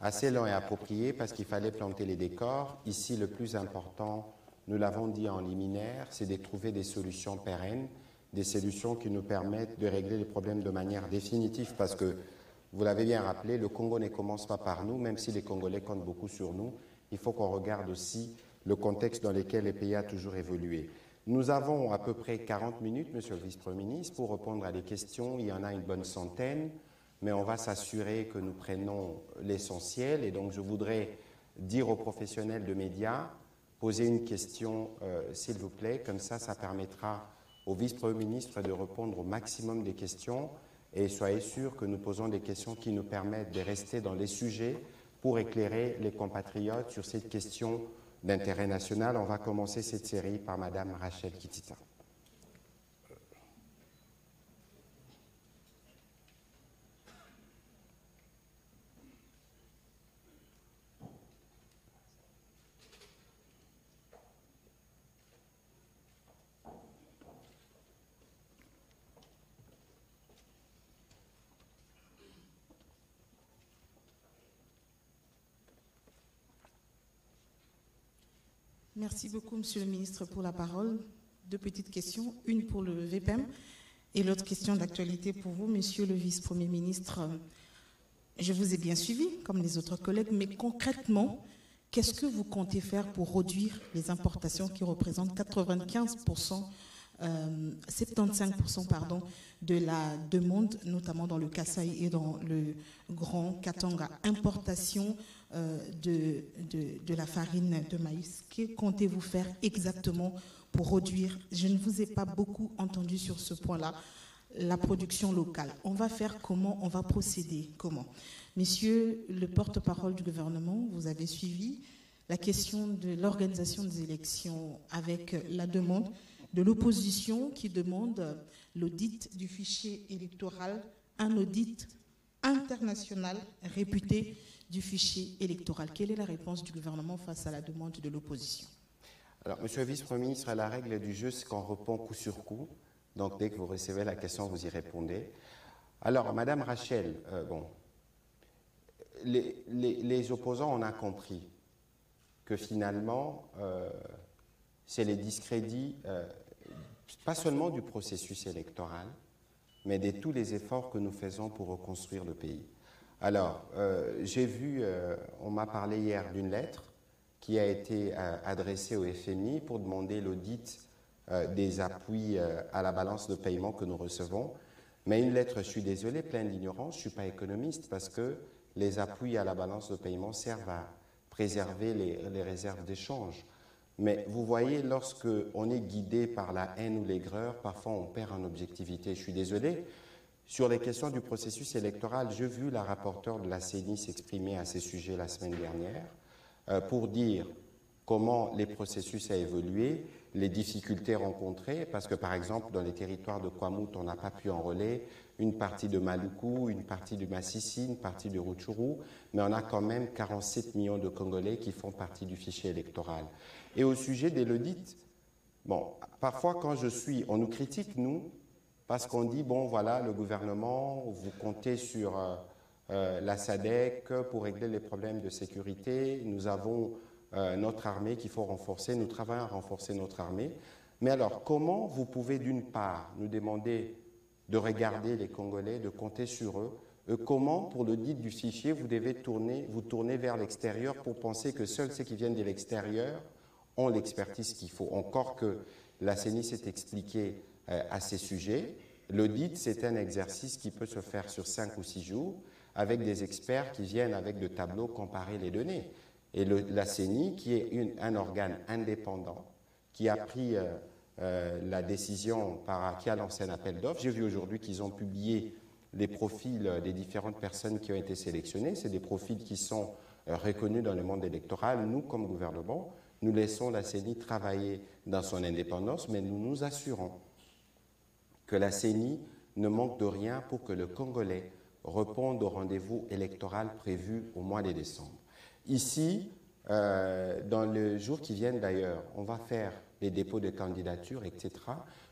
assez longs et appropriés parce qu'il fallait planter les décors. Ici, le plus important, nous l'avons dit en liminaire, c'est de trouver des solutions pérennes, des solutions qui nous permettent de régler les problèmes de manière définitive parce que, vous l'avez bien rappelé, le Congo ne commence pas par nous, même si les Congolais comptent beaucoup sur nous. Il faut qu'on regarde aussi le contexte dans lequel le pays a toujours évolué. Nous avons à peu près 40 minutes, Monsieur le vice-premier ministre, pour répondre à des questions. Il y en a une bonne centaine, mais on va s'assurer que nous prenons l'essentiel. Et donc, je voudrais dire aux professionnels de médias, poser une question, s'il vous plaît. Comme ça permettra au vice-premier ministre de répondre au maximum des questions. Et soyez sûrs que nous posons des questions qui nous permettent de rester dans les sujets pour éclairer les compatriotes sur cette question d'intérêt national. On va commencer cette série par Madame Rachel Kitita. Merci beaucoup, Monsieur le ministre, pour la parole. Deux petites questions, une pour le VPEM et l'autre question d'actualité pour vous, Monsieur le vice-premier ministre. Je vous ai bien suivi, comme les autres collègues, mais concrètement, qu'est-ce que vous comptez faire pour réduire les importations qui représentent 95%, 75% pardon, de la demande, notamment dans le Kasaï et dans le Grand Katanga, importation de la farine de maïs. Que comptez-vous faire exactement pour réduire? Je ne vous ai pas beaucoup entendu sur ce point-là. La production locale. On va faire comment? On va procéder comment? Monsieur le porte-parole du gouvernement, vous avez suivi la question de l'organisation des élections avec la demande de l'opposition qui demande l'audit du fichier électoral, un audit international réputé du fichier électoral. Quelle est la réponse du gouvernement face à la demande de l'opposition? Alors, Monsieur le vice-premier ministre, la règle du jeu, c'est qu'on répond coup sur coup. Donc, dès que vous recevez la question, vous y répondez. Alors, Madame Rachel, les opposants, on a compris que finalement, c'est les discrédits, pas seulement du processus électoral, mais de tous les efforts que nous faisons pour reconstruire le pays. Alors, j'ai vu, on m'a parlé hier d'une lettre qui a été adressée au FMI pour demander l'audit des appuis à la balance de paiement que nous recevons. Mais une lettre, je suis désolé, pleine d'ignorance, je ne suis pas économiste parce que les appuis à la balance de paiement servent à préserver les réserves d'échange. Mais vous voyez, lorsque on est guidé par la haine ou l'aigreur, parfois on perd en objectivité. Je suis désolé. Sur les questions du processus électoral, j'ai vu la rapporteure de la CENI s'exprimer à ces sujets la semaine dernière pour dire comment les processus ont évolué, les difficultés rencontrées, parce que par exemple, dans les territoires de Kwamut, on n'a pas pu enrôler une partie de Maluku, une partie du Massissi, une partie de Rutshuru, mais on a quand même 47 millions de Congolais qui font partie du fichier électoral. Et au sujet de l'audit, bon, parfois quand on nous critique, nous, parce qu'on dit, bon voilà, le gouvernement, vous comptez sur la SADC pour régler les problèmes de sécurité, nous avons notre armée qu'il faut renforcer, nous travaillons à renforcer notre armée. Mais alors, comment vous pouvez d'une part nous demander de regarder les Congolais, de compter sur eux, comment, pour le dit du fichier, vous devez vous tourner vers l'extérieur pour penser que seuls ceux qui viennent de l'extérieur ont l'expertise qu'il faut. Encore que la CENI s'est expliquée à ces sujets. L'audit, c'est un exercice qui peut se faire sur 5 ou 6 jours avec des experts qui viennent avec de tableaux comparer les données. Et la CENI, qui est un organe indépendant, qui a pris la décision, qui a lancé un appel d'offres. J'ai vu aujourd'hui qu'ils ont publié les profils des différentes personnes qui ont été sélectionnées. C'est des profils qui sont reconnus dans le monde électoral. Nous, comme gouvernement, nous laissons la CENI travailler dans son indépendance, mais nous nous assurons que la CENI ne manque de rien pour que le Congolais réponde au rendez-vous électoral prévu au mois de décembre. Ici, dans les jours qui viennent d'ailleurs, on va faire les dépôts de candidatures, etc.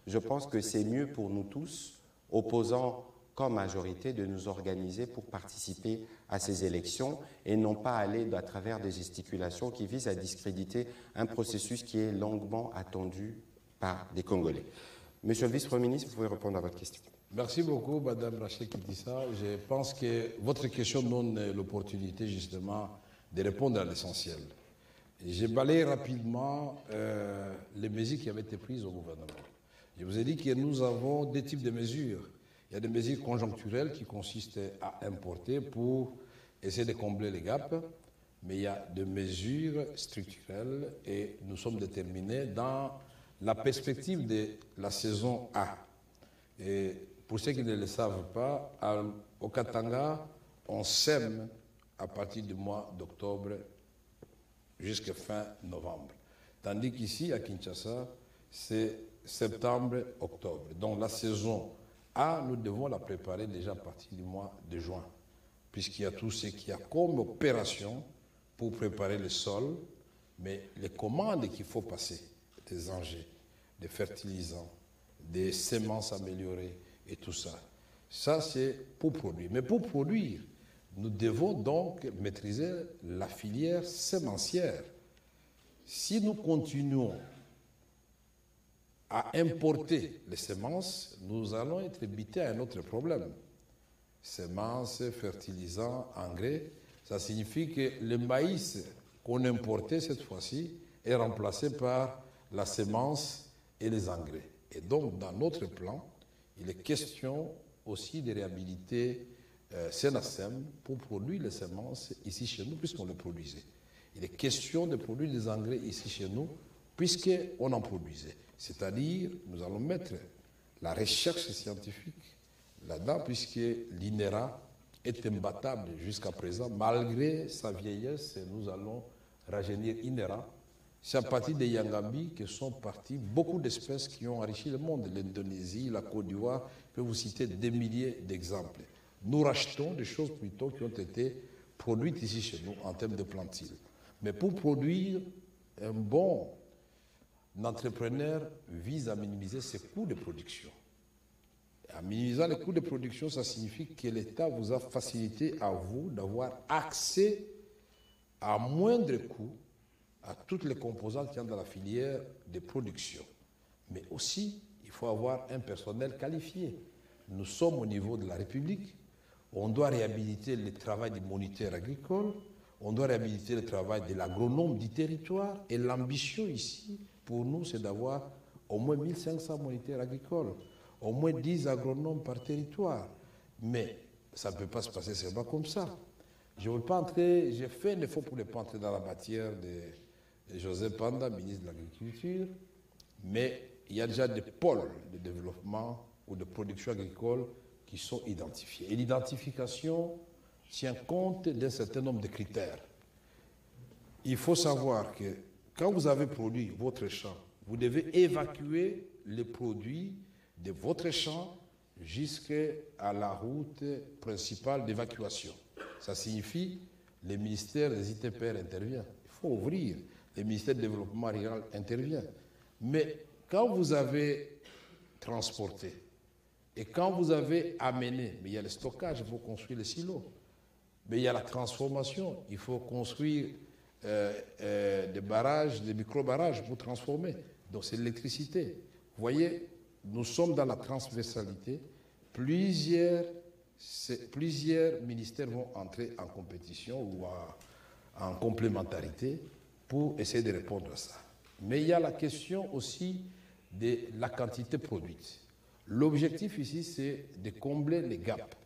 Je pense que c'est mieux pour nous tous, opposants comme majorité, de nous organiser pour participer à ces élections et non pas aller à travers des gesticulations qui visent à discréditer un processus qui est longuement attendu par les Congolais. Monsieur le vice-premier ministre, vous pouvez répondre à votre question. Merci beaucoup, Madame Rachel Kitissa. Je pense que votre question donne l'opportunité justement de répondre à l'essentiel. J'ai balayé rapidement les mesures qui avaient été prises au gouvernement. Je vous ai dit que nous avons deux types de mesures. Il y a des mesures conjoncturelles qui consistent à importer pour essayer de combler les gaps, mais il y a des mesures structurelles et nous sommes déterminés dans la perspective de la saison A. Et pour ceux qui ne le savent pas, au Katanga, on sème à partir du mois d'octobre jusqu'à fin novembre. Tandis qu'ici, à Kinshasa, c'est septembre-octobre. Donc la saison A, nous devons la préparer déjà à partir du mois de juin, puisqu'il y a tout ce qu'il y a comme opération pour préparer le sol, mais les commandes qu'il faut passer, des engrais, des fertilisants, des semences améliorées et tout ça, ça c'est pour produire. Mais pour produire, nous devons donc maîtriser la filière sémencière. Si nous continuons à importer les semences, nous allons être butés à un autre problème. Semences, fertilisants, engrais, ça signifie que le maïs qu'on importait cette fois-ci est remplacé par la semence et les engrais. Et donc, dans notre plan, il est question aussi de réhabiliter Senasem pour produire les semences ici chez nous, puisqu'on les produisait. Il est question de produire des engrais ici chez nous, puisqu'on en produisait. C'est-à-dire, nous allons mettre la recherche scientifique là-dedans, puisque l'INERA est imbattable jusqu'à présent. Malgré sa vieillesse, nous allons rajeunir INERA. C'est à partir des Yangambi que sont parties beaucoup d'espèces qui ont enrichi le monde. L'Indonésie, la Côte d'Ivoire, je peux vous citer des milliers d'exemples. Nous rachetons des choses plutôt qui ont été produites ici chez nous en termes de plantiles. Mais pour produire un bon entrepreneur vise à minimiser ses coûts de production. En minimisant les coûts de production, ça signifie que l'État vous a facilité à vous d'avoir accès à moindre coût à toutes les composantes qu'il y a dans la filière de production. Mais aussi, il faut avoir un personnel qualifié. Nous sommes au niveau de la République, on doit réhabiliter le travail des moniteurs agricoles, on doit réhabiliter le travail de l'agronome du territoire, et l'ambition ici, pour nous, c'est d'avoir au moins 1500 moniteurs agricoles, au moins 10 agronomes par territoire. Mais ça ne peut pas se passer seulement comme ça. Je ne veux pas entrer, j'ai fait un effort pour ne pas entrer dans la matière de José Panda, ministre de l'Agriculture, mais il y a déjà des pôles de développement ou de production agricole qui sont identifiés. Et l'identification tient compte d'un certain nombre de critères. Il faut savoir que quand vous avez produit votre champ, vous devez évacuer les produits de votre champ jusqu'à la route principale d'évacuation. Ça signifie que le ministère des ITPR intervient. Il faut ouvrir. Le ministère du Développement rural intervient. Mais quand vous avez transporté Et quand vous avez amené, mais il y a le stockage, il faut construire les silos. Mais il y a la transformation, il faut construire des barrages, des micro-barrages pour transformer. Donc c'est l'électricité. Vous voyez, nous sommes dans la transversalité. Plusieurs ministères vont entrer en compétition ou en complémentarité pour essayer de répondre à ça. Mais il y a la question aussi de la quantité produite. L'objectif ici, c'est de combler les gaps.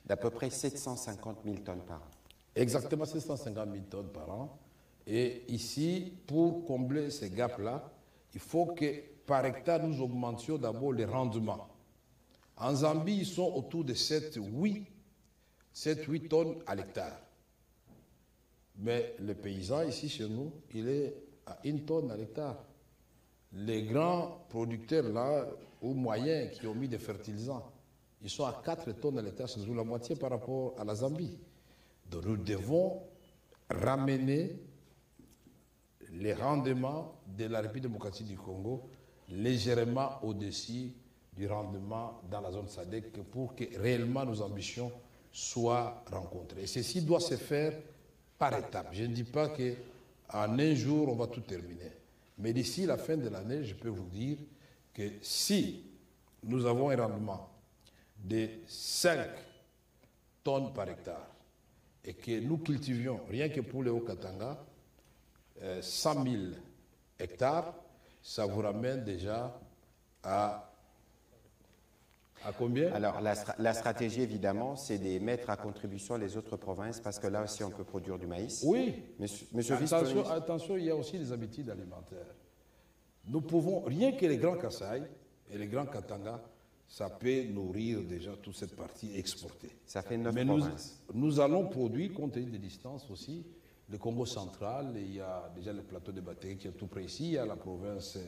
D'à peu près 750 000 tonnes par an. Exactement 750 000 tonnes par an. Et ici, pour combler ces gaps-là, il faut que par hectare, nous augmentions d'abord les rendements. En Zambie, ils sont autour de 7-8 tonnes à l'hectare. Mais le paysan, ici chez nous, il est à 1 tonne à l'hectare. Les grands producteurs là, ou moyens qui ont mis des fertilisants, ils sont à 4 tonnes à l'hectare, c'est la moitié par rapport à la Zambie. Donc nous devons ramener les rendements de la République démocratique du Congo légèrement au-dessus du rendement dans la zone SADC pour que réellement nos ambitions soient rencontrées. Et ceci doit se faire par étapes. Je ne dis pas qu'en un jour, on va tout terminer. Mais d'ici la fin de l'année, je peux vous dire que si nous avons un rendement de 5 tonnes par hectare et que nous cultivions, rien que pour le Haut-Katanga, 100 000 hectares, ça vous ramène déjà à combien? Alors, la stratégie, évidemment, c'est de mettre à contribution les autres provinces, parce que là aussi, on peut produire du maïs. Oui. Monsieur vice-président. Attention, il y a aussi les habitudes alimentaires. Nous pouvons, rien que les grands Kasaï et les grands Katanga, ça peut nourrir déjà toute cette partie exportée. Ça fait 9 Mais provinces. nous allons produire, compte tenu des distances aussi, le Congo central, il y a déjà le plateau de Batterie qui est tout près ici, il y a la province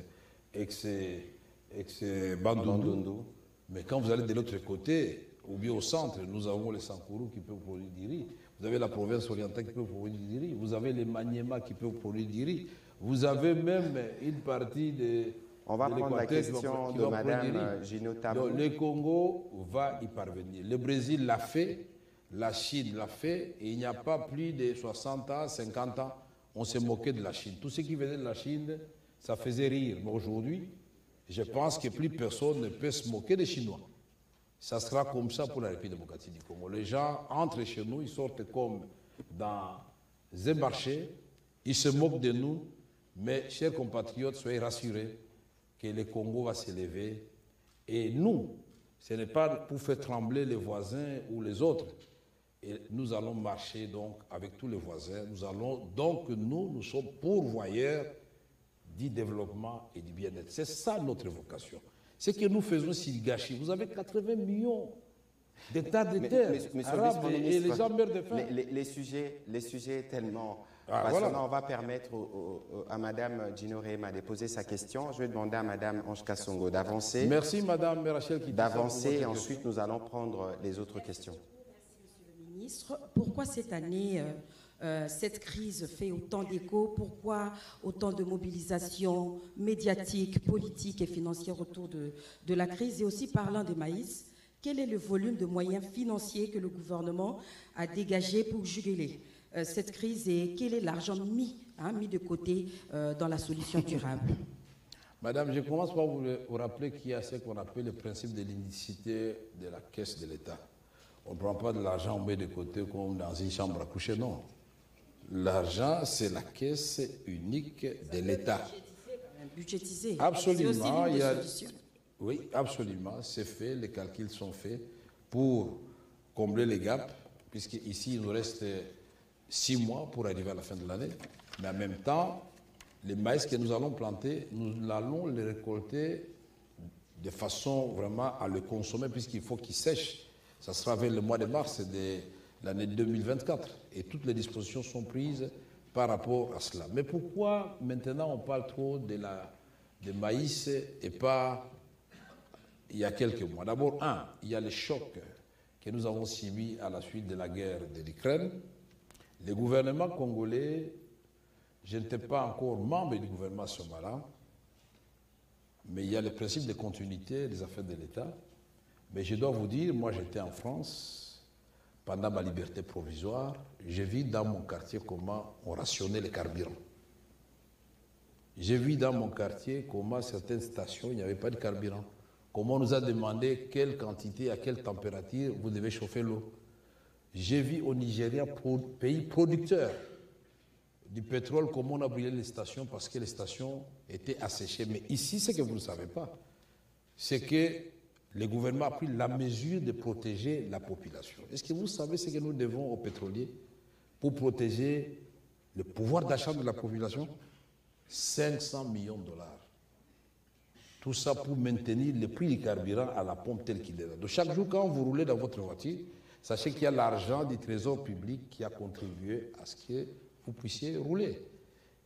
ex-Bandundu. Mais quand vous allez de l'autre côté, ou bien au centre, nous avons les Sankourou qui peuvent produire du riz. Vous avez la province orientale qui peut produire du riz. Vous avez les Maniema qui peuvent produire du riz. Vous avez même une partie de... On va prendre la question de Mme Gino Tabou. Donc, le Congo va y parvenir. Le Brésil l'a fait, la Chine l'a fait, et il n'y a pas plus de 60 ans, 50 ans, on s'est moqué de la Chine. Tout ce qui venait de la Chine, ça faisait rire. Mais aujourd'hui, je pense que plus personne ne peut se moquer des Chinois. Ça sera comme ça pour la République démocratique du Congo. Les gens entrent chez nous, ils sortent comme dans un marché, ils se moquent de nous, mais chers compatriotes, soyez rassurés que le Congo va s'élever. Et nous, ce n'est pas pour faire trembler les voisins ou les autres. Et nous allons marcher donc avec tous les voisins. Nous sommes pourvoyeurs du développement et du bien-être. C'est ça notre vocation. Ce que nous faisons, c'est du gâchis. Vous avez 80 millions d'hectares de terre arabes et les gens meurent de faim. Les sujets tellement passionnants. On va permettre à Mme Gino Rehema de poser sa question. Je vais demander à Mme Ange Kassongo d'avancer. Merci Mme Rachel qui d'avancer et ensuite nous allons prendre les autres questions. Merci Monsieur le Ministre. Pourquoi cette année cette crise fait autant d'écho? Pourquoi autant de mobilisation médiatique, politique et financière autour de la crise? Et aussi parlant des maïs, quel est le volume de moyens financiers que le gouvernement a dégagé pour juguler cette crise et quel est l'argent mis de côté dans la solution durable? Madame, je commence par vous rappeler qu'il y a ce qu'on appelle le principe de l'unicité de la caisse de l'État. On ne prend pas de l'argent, on met de côté comme dans une chambre à coucher, non. L'argent, c'est la caisse unique de l'État. Budgétisé. Absolument. Oui, absolument. C'est fait, les calculs sont faits pour combler les gaps, puisqu'ici, il nous reste 6 mois pour arriver à la fin de l'année. Mais en même temps, les maïs que nous allons planter, nous allons les récolter de façon vraiment à le consommer, puisqu'il faut qu'il sèche. Ça sera vers le mois de mars de l'année 2024. Et toutes les dispositions sont prises par rapport à cela. Mais pourquoi maintenant on parle trop de maïs et pas il y a quelques mois? D'abord, il y a les chocs que nous avons subis à la suite de la guerre de l'Ukraine. Le gouvernement congolais, je n'étais pas encore membre du gouvernement à ce moment-là, mais il y a le principe de continuité des affaires de l'État. Mais je dois vous dire, moi j'étais en France pendant ma liberté provisoire, j'ai vu dans mon quartier comment on rationnait les carburants. J'ai vu dans mon quartier comment certaines stations, il n'y avait pas de carburant. Comment on nous a demandé quelle quantité, à quelle température vous devez chauffer l'eau. J'ai vu au Nigeria, pays producteur du pétrole, comment on a brûlé les stations parce que les stations étaient asséchées. Mais ici, ce que vous ne savez pas, c'est que le gouvernement a pris la mesure de protéger la population. Est-ce que vous savez ce que nous devons aux pétroliers pour protéger le pouvoir d'achat de la population? 500 millions de dollars. Tout ça pour maintenir le prix du carburant à la pompe tel qu'il est là. Donc chaque jour, quand vous roulez dans votre voiture, sachez qu'il y a l'argent du trésor public qui a contribué à ce que vous puissiez rouler.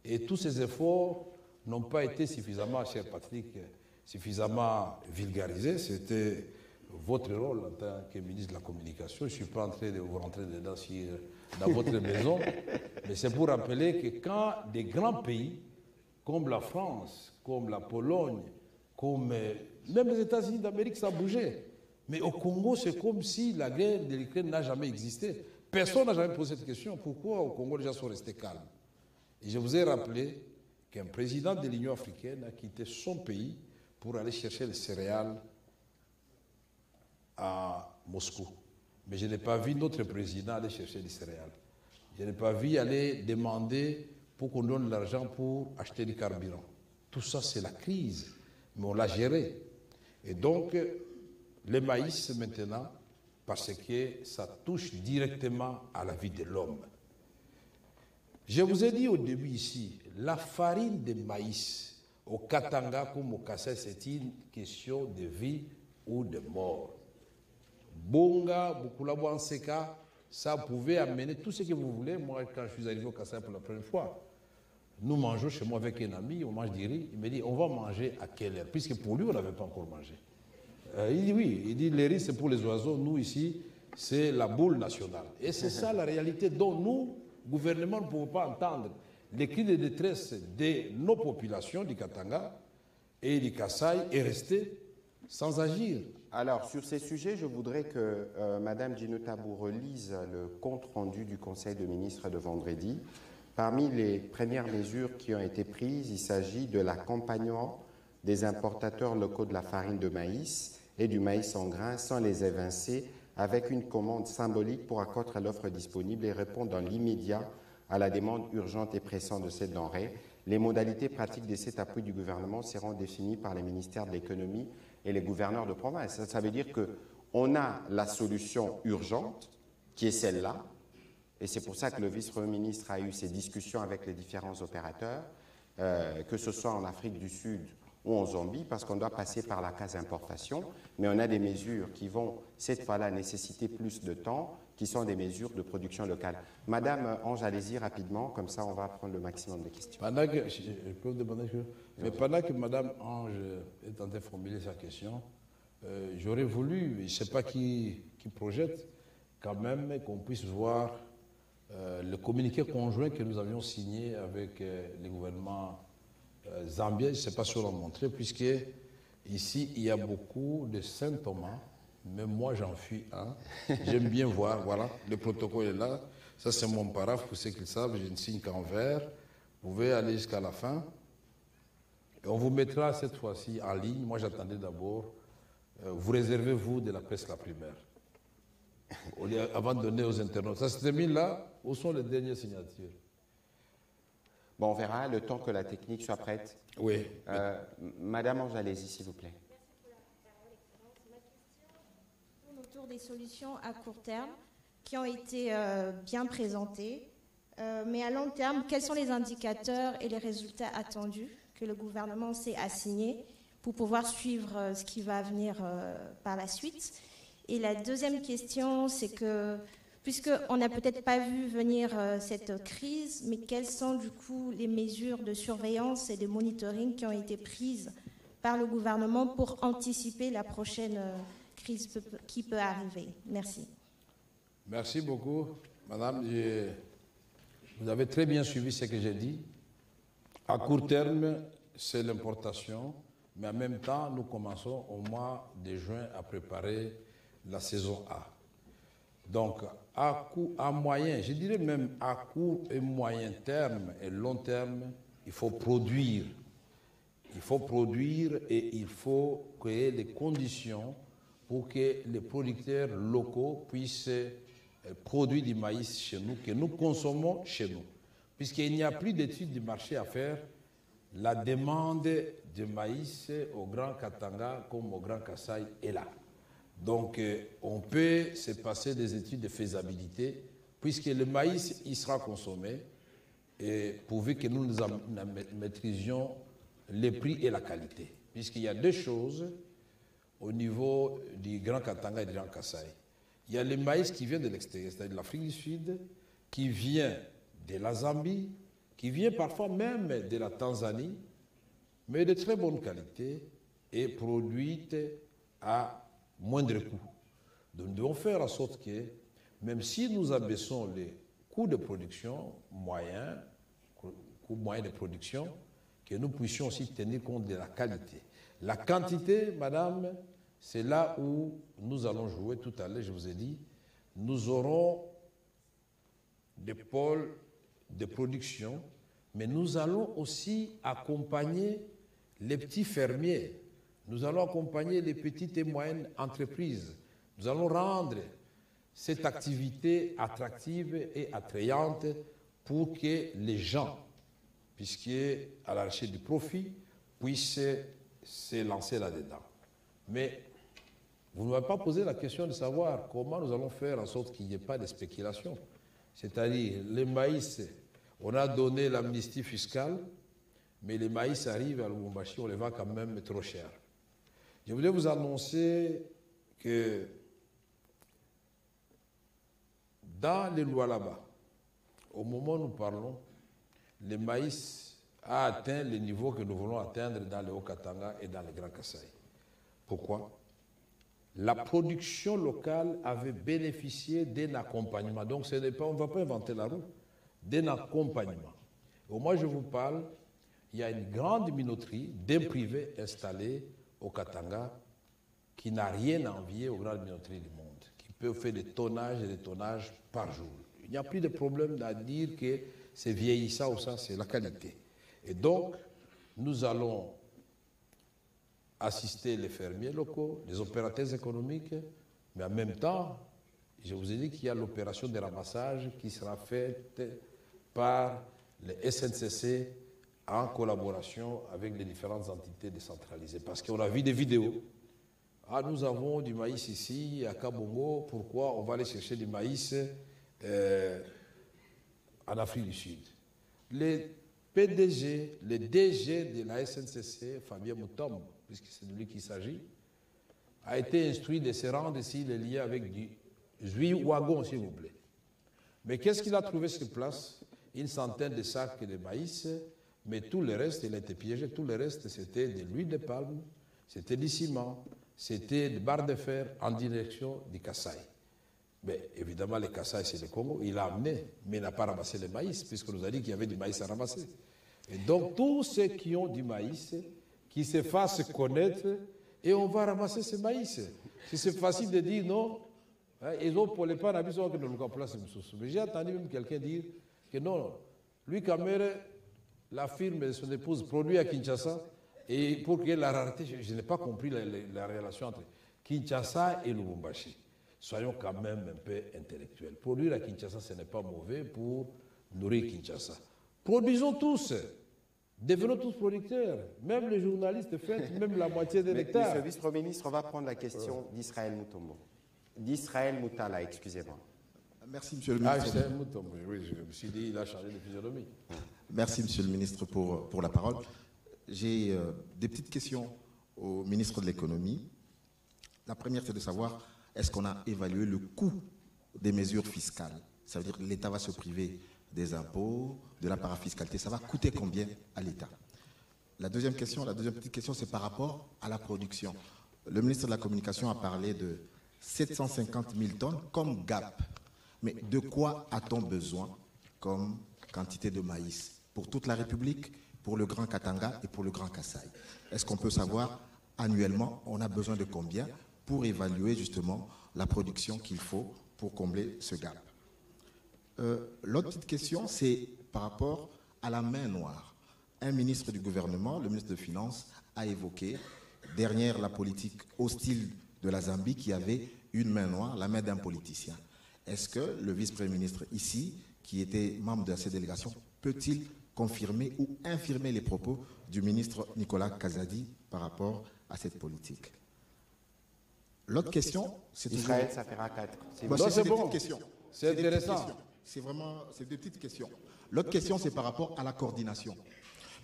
Et tous ces efforts n'ont pas été suffisamment, cher Patrick, suffisamment vulgarisés. C'était votre rôle en tant que ministre de la Communication. Je ne suis pas en train de vous rentrer dedans dans votre maison, mais c'est pour rappeler que quand des grands pays, comme la France, comme la Pologne, comme même les États-Unis d'Amérique, ça a bougé. Mais au Congo, c'est comme si la guerre de l'Ukraine n'a jamais existé. Personne n'a jamais posé cette question. Pourquoi au Congo, les gens sont restés calmes? Et je vous ai rappelé qu'un président de l'Union africaine a quitté son pays pour aller chercher les céréales à Moscou. Mais je n'ai pas vu notre président aller chercher des céréales. Je n'ai pas vu aller demander pour qu'on donne l'argent pour acheter du carburant. Tout ça, c'est la crise. Mais on l'a géré. Et donc, le maïs maintenant, parce que ça touche directement à la vie de l'homme. Je vous ai dit au début ici, la farine de maïs au Katanga comme au Kassai, c'est une question de vie ou de mort. Bonga, Bukulabo Anseka, ça pouvait amener tout ce que vous voulez. Moi, quand je suis arrivé au Kassai pour la première fois, nous mangeons chez moi avec un ami, on mange du riz. Il me dit, on va manger à quelle heure? Puisque pour lui, on n'avait pas encore mangé. Il dit oui, il dit le riz c'est pour les oiseaux, nous ici c'est la boule nationale. Et c'est ça la réalité dont nous, gouvernement, ne pouvons pas entendre. Les cris de détresse de nos populations du Katanga et du Kassai est resté sans agir. Alors sur ces sujets, je voudrais que Mme Djinou Tabou relise le compte rendu du Conseil de ministres de vendredi. Parmi les premières mesures qui ont été prises, il s'agit de l'accompagnement des importateurs locaux de la farine de maïs et du maïs en grains sans les évincer, avec une commande symbolique pour accroître l'offre disponible et répondre dans l'immédiat à la demande urgente et pressante de cette denrée. Les modalités pratiques de cet appui du gouvernement seront définies par les ministères de l'économie et les gouverneurs de province. Ça veut dire qu'on a la solution urgente, qui est celle-là, et c'est pour ça que le vice-premier ministre a eu ces discussions avec les différents opérateurs, que ce soit en Afrique du Sud ou en Zambie, parce qu'on doit passer par la case importation, mais on a des mesures qui vont, cette fois-là, nécessiter plus de temps, qui sont des mesures de production locale. Madame Ange, allez-y rapidement, comme ça on va prendre le maximum de questions. Pendant que, je peux vous demander mais pendant que Madame Ange est en train de formuler sa question, j'aurais voulu, je ne sais pas qui projette, quand même qu'on puisse voir le communiqué conjoint que nous avions signé avec les gouvernements zambien, je ne sais pas si on l'a montré, puisque ici, il y a beaucoup de Saint Thomas, même moi j'en suis un. J'aime bien voir, voilà, le protocole est là. Ça, c'est mon paraphe, pour ceux qui le savent, je ne signe qu'en vert. Vous pouvez aller jusqu'à la fin. Et on vous mettra cette fois-ci en ligne. Moi, j'attendais d'abord. Vous réservez, vous, de la presse la primaire. Avant de donner aux internautes. Ça se termine là. Où sont les dernières signatures? Bon, on verra le temps que la technique soit prête. Oui. Madame Ange, allez-y, s'il vous plaît. Ma question tourne autour des solutions à court terme qui ont été bien présentées. Mais à long terme, quels sont les indicateurs et les résultats attendus que le gouvernement s'est assigné pour pouvoir suivre ce qui va venir par la suite? Et la deuxième question, c'est que, puisqu'on n'a peut-être pas vu venir cette crise, mais quelles sont du coup les mesures de surveillance et de monitoring qui ont été prises par le gouvernement pour anticiper la prochaine crise qui peut arriver? Merci. Merci beaucoup, Madame. Vous avez très bien suivi ce que j'ai dit. À court terme, c'est l'importation mais en même temps, nous commençons au mois de juin à préparer la saison A. Donc, à moyen, je dirais même à court et moyen terme et long terme, il faut produire. Il faut produire et il faut créer les conditions pour que les producteurs locaux puissent produire du maïs chez nous, que nous consommons chez nous. Puisqu'il n'y a plus d'études de marché à faire, la demande de maïs au Grand Katanga comme au Grand Kasaï est là. Donc, on peut se passer des études de faisabilité, puisque le maïs, il sera consommé, et pourvu que nous maîtrisions les prix et la qualité. Puisqu'il y a deux choses au niveau du Grand Katanga et du Grand Kasaï. Il y a le maïs qui vient de l'extérieur, c'est-à-dire de l'Afrique du Sud, qui vient de la Zambie, qui vient parfois même de la Tanzanie, mais de très bonne qualité et produite à moindre coût. Donc nous devons faire en sorte que, même si nous abaissons les coûts de production moyens, coûts moyens de production, que nous puissions aussi tenir compte de la qualité. La quantité, madame, c'est là où nous allons jouer tout à l'heure, je vous ai dit, nous aurons des pôles de production, mais nous allons aussi accompagner les petits fermiers, nous allons accompagner les petites et moyennes entreprises, nous allons rendre cette activité attractive et attrayante pour que les gens, puisqu'à la recherche du profit, puissent se lancer là-dedans. Mais vous ne m'avez pas posé la question de savoir comment nous allons faire en sorte qu'il n'y ait pas de spéculation. C'est-à-dire, le maïs, on a donné l'amnistie fiscale, mais les maïs arrivent à Lubumbashi, on les vend quand même trop cher. Je voulais vous annoncer que dans les lois là-bas, au moment où nous parlons, le maïs a atteint le niveau que nous voulons atteindre dans le Haut-Katanga et dans le Grand Kasaï. Pourquoi? La production locale avait bénéficié d'un accompagnement. Donc ce n'est pas, on ne va pas inventer la roue, d'un accompagnement. Au moment où je vous parle, il y a une grande minoterie d'un privé installé au Katanga qui n'a rien à envier aux grandes minoteries du monde, qui peut faire des tonnages et des tonnages par jour. Il n'y a plus de problème à dire que c'est vieillissant ou ça, c'est la qualité. Et donc, nous allons assister les fermiers locaux, les opérateurs économiques, mais en même temps, je vous ai dit qu'il y a l'opération de ramassage qui sera faite par les SNCC en collaboration avec les différentes entités décentralisées. Parce qu'on a vu des vidéos. Ah, nous avons du maïs ici, à Kabongo, pourquoi on va aller chercher du maïs en Afrique du Sud? Les PDG, le DG de la SNCC, Fabien Moutombe, puisque c'est de lui qu'il s'agit, a été instruit de se rendre ici les liens avec du wagon, s'il vous plaît. Mais qu'est-ce qu'il a trouvé sur place? Une centaine de sacs de maïs, mais tout le reste, il a été piégé, tout le reste, c'était de l'huile de palme, c'était du ciment, c'était des barres de fer en direction du Kasaï. Mais évidemment, le Kasaï, c'est le Congo, il a amené, mais il n'a pas ramassé le maïs, puisqu'on nous a dit qu'il y avait du maïs à ramasser. Et donc, tous ceux qui ont du maïs, qui se fassent connaître, et on va ramasser ce maïs. Si c'est facile de dire non, ils ont pour les pas d'habitude que nous place. Mais j'ai entendu même quelqu'un dire que non, lui, Kamere, la firme de son épouse produit à Kinshasa, et pour qu'il y ait la rareté, je n'ai pas compris la relation entre Kinshasa et Lubumbashi. Soyons quand même un peu intellectuels. Produire à Kinshasa, ce n'est pas mauvais pour nourrir Kinshasa. Produisons tous. Devenons tous producteurs. Même les journalistes font même la moitié des hectares. Monsieur le vice-premier ministre, on va prendre la question d'Israël Moutombo. D'Israël Moutala, excusez-moi. Merci, monsieur le ministre. Israël Moutombo, oui, je me suis dit, il a changé de physionomie. Merci, monsieur le ministre, pour la parole. J'ai des petites questions au ministre de l'économie. La première, c'est de savoir, est-ce qu'on a évalué le coût des mesures fiscales? Ça veut dire que l'État va se priver des impôts, de la parafiscalité. Ça va coûter combien à l'État? La deuxième petite question, c'est par rapport à la production. Le ministre de la Communication a parlé de 750 000 tonnes comme gap. Mais de quoi a-t-on besoin comme quantité de maïs? Pour toute la République? pour le Grand Katanga et pour le Grand Kasaï. Est-ce qu'on peut savoir annuellement, on a besoin de combien pour évaluer justement la production qu'il faut pour combler ce gap? L'autre petite question, c'est par rapport à la main noire. Un ministre du gouvernement, le ministre des Finances, a évoqué, derrière la politique hostile de la Zambie, qu'il y avait une main noire, la main d'un politicien. Est-ce que le vice-premier ministre ici, qui était membre de cette délégation, peut-il confirmer ou infirmer les propos du ministre Nicolas Kazadi par rapport à cette politique? L'autre question, c'est Israël, ça fera 4. C'est bon. C'est intéressant. C'est des petites questions. L'autre question, c'est par rapport à la coordination.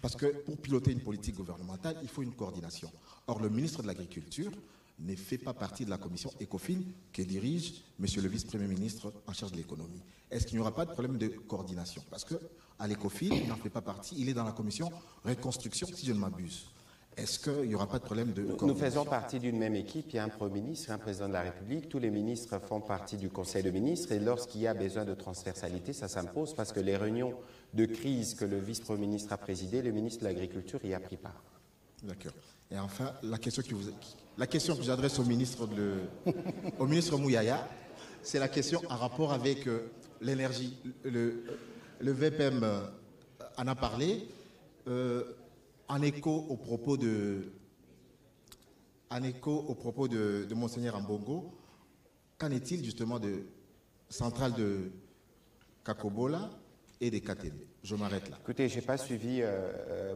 Parce que pour piloter une politique gouvernementale, il faut une coordination. Or, le ministre de l'Agriculture ne fait pas partie de la commission ECOFIN que dirige monsieur le vice-premier ministre en charge de l'économie. Est-ce qu'il n'y aura pas de problème de coordination? Parce qu'à l'ECOFIN, il n'en fait pas partie, il est dans la commission reconstruction, si je ne m'abuse. Est-ce qu'il n'y aura pas de problème de coordination? Nous faisons partie d'une même équipe, il y a un Premier ministre, un Président de la République, tous les ministres font partie du Conseil de ministres et lorsqu'il y a besoin de transversalité, ça s'impose parce que les réunions de crise que le vice-premier ministre a présidées, le ministre de l'Agriculture y a pris part. D'accord. Et enfin, la question que j'adresse au ministre Mouyaya, c'est la question en rapport avec l'énergie. Le VPM en a parlé. En écho au propos de Monseigneur Ambongo, qu'en est-il justement de centrale de Kakobola et des Katebe? Je m'arrête là. Écoutez, je n'ai pas suivi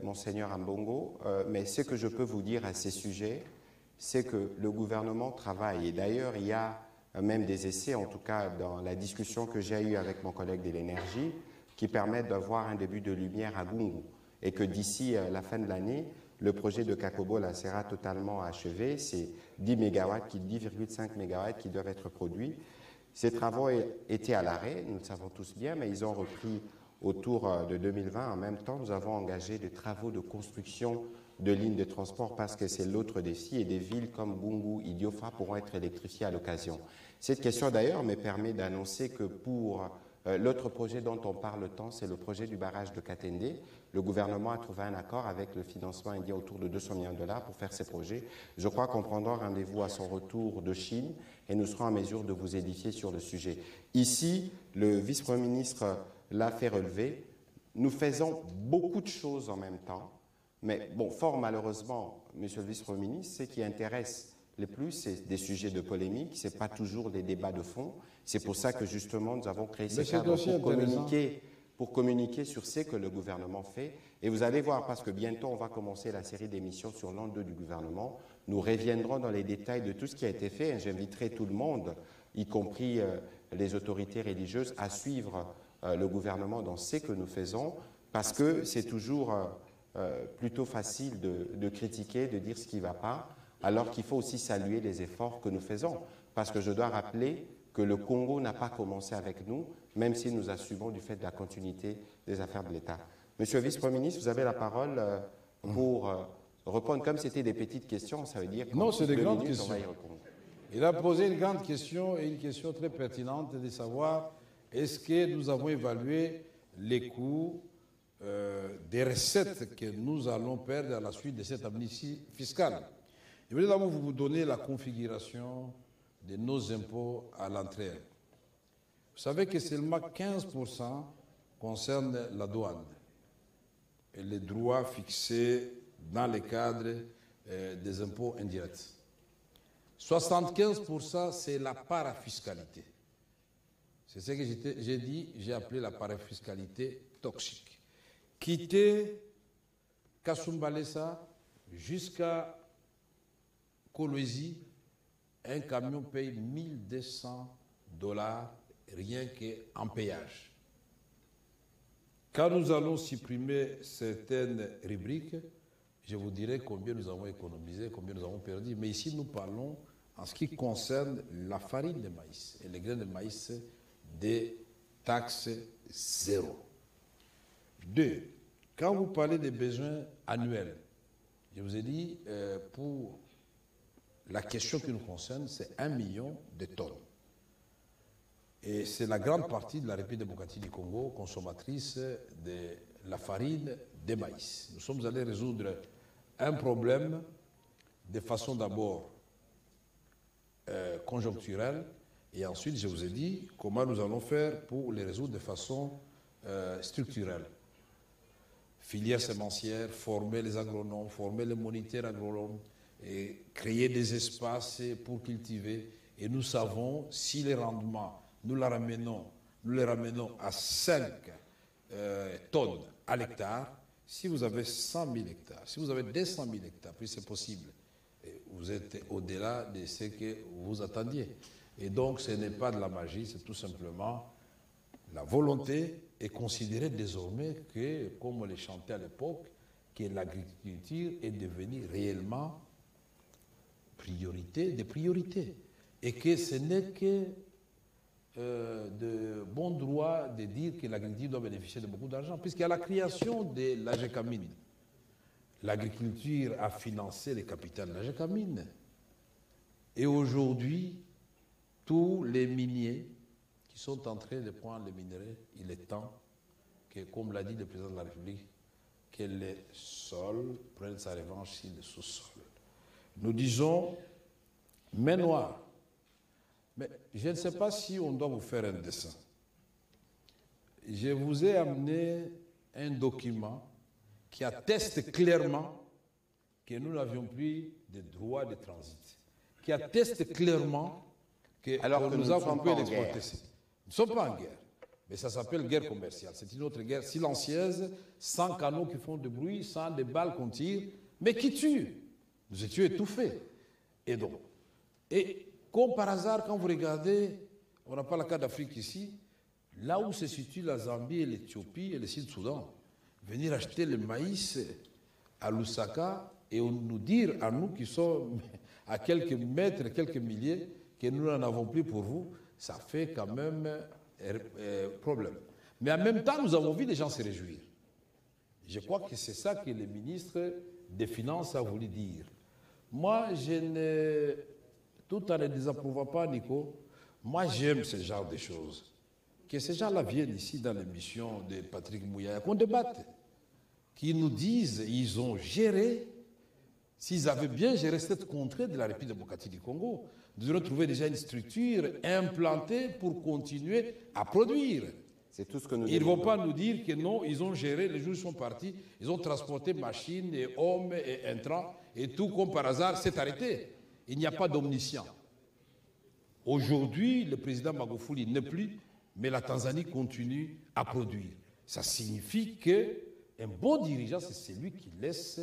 Monseigneur Ambongo, mais ce que je peux vous dire à ces sujets, c'est que le gouvernement travaille. Et d'ailleurs, il y a même des essais, en tout cas dans la discussion que j'ai eue avec mon collègue de l'énergie, qui permettent d'avoir un début de lumière à Gungu. Et que d'ici la fin de l'année, le projet de Kakobola sera totalement achevé. C'est 10,5 MW qui doivent être produits. Ces travaux étaient à l'arrêt, nous le savons tous bien, mais ils ont repris autour de 2020. En même temps, nous avons engagé des travaux de construction de lignes de transport parce que c'est l'autre défi et des villes comme Gungu, Idiofa pourront être électrifiées à l'occasion. Cette question d'ailleurs me permet d'annoncer que pour l'autre projet dont on parle tant, c'est le projet du barrage de Katende. Le gouvernement a trouvé un accord avec le financement indien autour de 200 millions de dollars pour faire ces projets. Je crois qu'on prendra rendez-vous à son retour de Chine et nous serons en mesure de vous édifier sur le sujet. Ici, le vice-premier ministre l'a fait relever. Nous faisons beaucoup de choses en même temps, mais bon, fort malheureusement, monsieur le vice-premier ministre, ce qui intéresse le plus, c'est des sujets de polémique, ce n'est pas toujours des débats de fond. C'est pour ça que justement nous avons créé ces cadres pour communiquer sur ce que le gouvernement fait. Et vous allez voir, parce que bientôt on va commencer la série d'émissions sur l'an 2 du gouvernement, nous reviendrons dans les détails de tout ce qui a été fait. J'inviterai tout le monde, y compris les autorités religieuses, à suivre le gouvernement dans ce que nous faisons, parce que c'est toujours plutôt facile de critiquer, de dire ce qui ne va pas, alors qu'il faut aussi saluer les efforts que nous faisons. Parce que je dois rappeler que le Congo n'a pas commencé avec nous, même si nous assumons du fait de la continuité des affaires de l'État. Monsieur le vice-premier ministre, vous avez la parole pour répondre. Comme c'était des petites questions, ça veut dire que non, c'est des grandes minutes, questions. on va y répondre. Il a posé une grande question et une question très pertinente de savoir est-ce que nous avons évalué les coûts des recettes que nous allons perdre à la suite de cette amnistie fiscale. Je voulais d'abord vous donner la configuration de nos impôts à l'entrée. Vous savez que seulement 15% concernent la douane et les droits fixés dans le cadre des impôts indirects. 75%, c'est la parafiscalité. C'est ce que j'ai dit, j'ai appelé la parafiscalité toxique. Quitter Kasumbalesa jusqu'à Kolwezi, un camion paye $1200 rien qu'en péage. Quand nous allons supprimer certaines rubriques, je vous dirai combien nous avons économisé, combien nous avons perdu. Mais ici, nous parlons en ce qui concerne la farine de maïs et les grains de maïs des taxes zéro. 2. Quand vous parlez des besoins annuels, je vous ai dit, pour la question qui nous concerne, c'est 1 million de tonnes. Et c'est la grande partie de la République démocratique du Congo, consommatrice de la farine des maïs. Nous sommes allés résoudre un problème de façon d'abord conjoncturelle, et ensuite je vous ai dit comment nous allons faire pour les résoudre de façon structurelle. Filière sémencière, former les agronomes, former les moniteurs agronomes, et créer des espaces pour cultiver. Et nous savons si les rendements, nous les ramenons à 5 tonnes à l'hectare. Si vous avez 100 000 hectares, si vous avez 200 000 hectares, puis c'est possible, vous êtes au-delà de ce que vous attendiez. Et donc, ce n'est pas de la magie, c'est tout simplement la volonté et considérer désormais que, comme on le chantait à l'époque, que l'agriculture est devenue réellement priorité des priorités. Et que ce n'est que de bon droit de dire que l'agriculture doit bénéficier de beaucoup d'argent, puisqu'il y a la création de l'AGECAMINE. L'agriculture a financé les capitales de l'AGECAMINE. Et aujourd'hui, tous les miniers qui sont en train de prendre les minerais, il est temps que, comme l'a dit le président de la République, que les sols prennent sa revanche sur le sous-sol. Nous disons main noire. Mais je ne sais pas si on doit vous faire un dessin. Je vous ai amené un document qui atteste clairement que nous n'avions plus de droit de transit, qui atteste clairement que nous avons pu l'exploiter. Nous ne sommes pas en guerre, mais ça s'appelle guerre commerciale. C'est une autre guerre silencieuse, sans canons qui font de bruit, sans des balles qu'on tire, mais qui tuent. Nous étions étouffés. Et donc, comme par hasard, quand vous regardez, on n'a pas la carte d'Afrique ici, là où se situent la Zambie et l'Éthiopie et le Sud-Soudan, venir acheter le maïs à Lusaka et nous dire à nous qui sommes à quelques mètres, quelques milliers, que nous n'en avons plus pour vous, ça fait quand même problème. Mais en même temps, nous avons vu des gens se réjouir. Je crois que c'est ça que le ministre des Finances a voulu dire. Moi, tout en ne désapprouvant pas, Nico, moi j'aime ce genre de choses. Que ces gens-là viennent ici dans l'émission de Patrick Mouya, qu'on débatte, qu'ils nous disent ils ont géré, s'ils avaient bien géré cette contrée de la République démocratique du Congo, nous aurions trouvé déjà une structure implantée pour continuer à produire. C'est tout ce que nous Ils ne vont pas nous dire que non, ils ont géré, les jours sont partis, ils ont transporté machines et hommes et intrants, et tout comme par hasard s'est arrêté. Il n'y a pas d'omniscient. Aujourd'hui, le président Magufuli n'est plus, mais la Tanzanie continue à produire. Ça signifie qu'un bon dirigeant, c'est celui qui laisse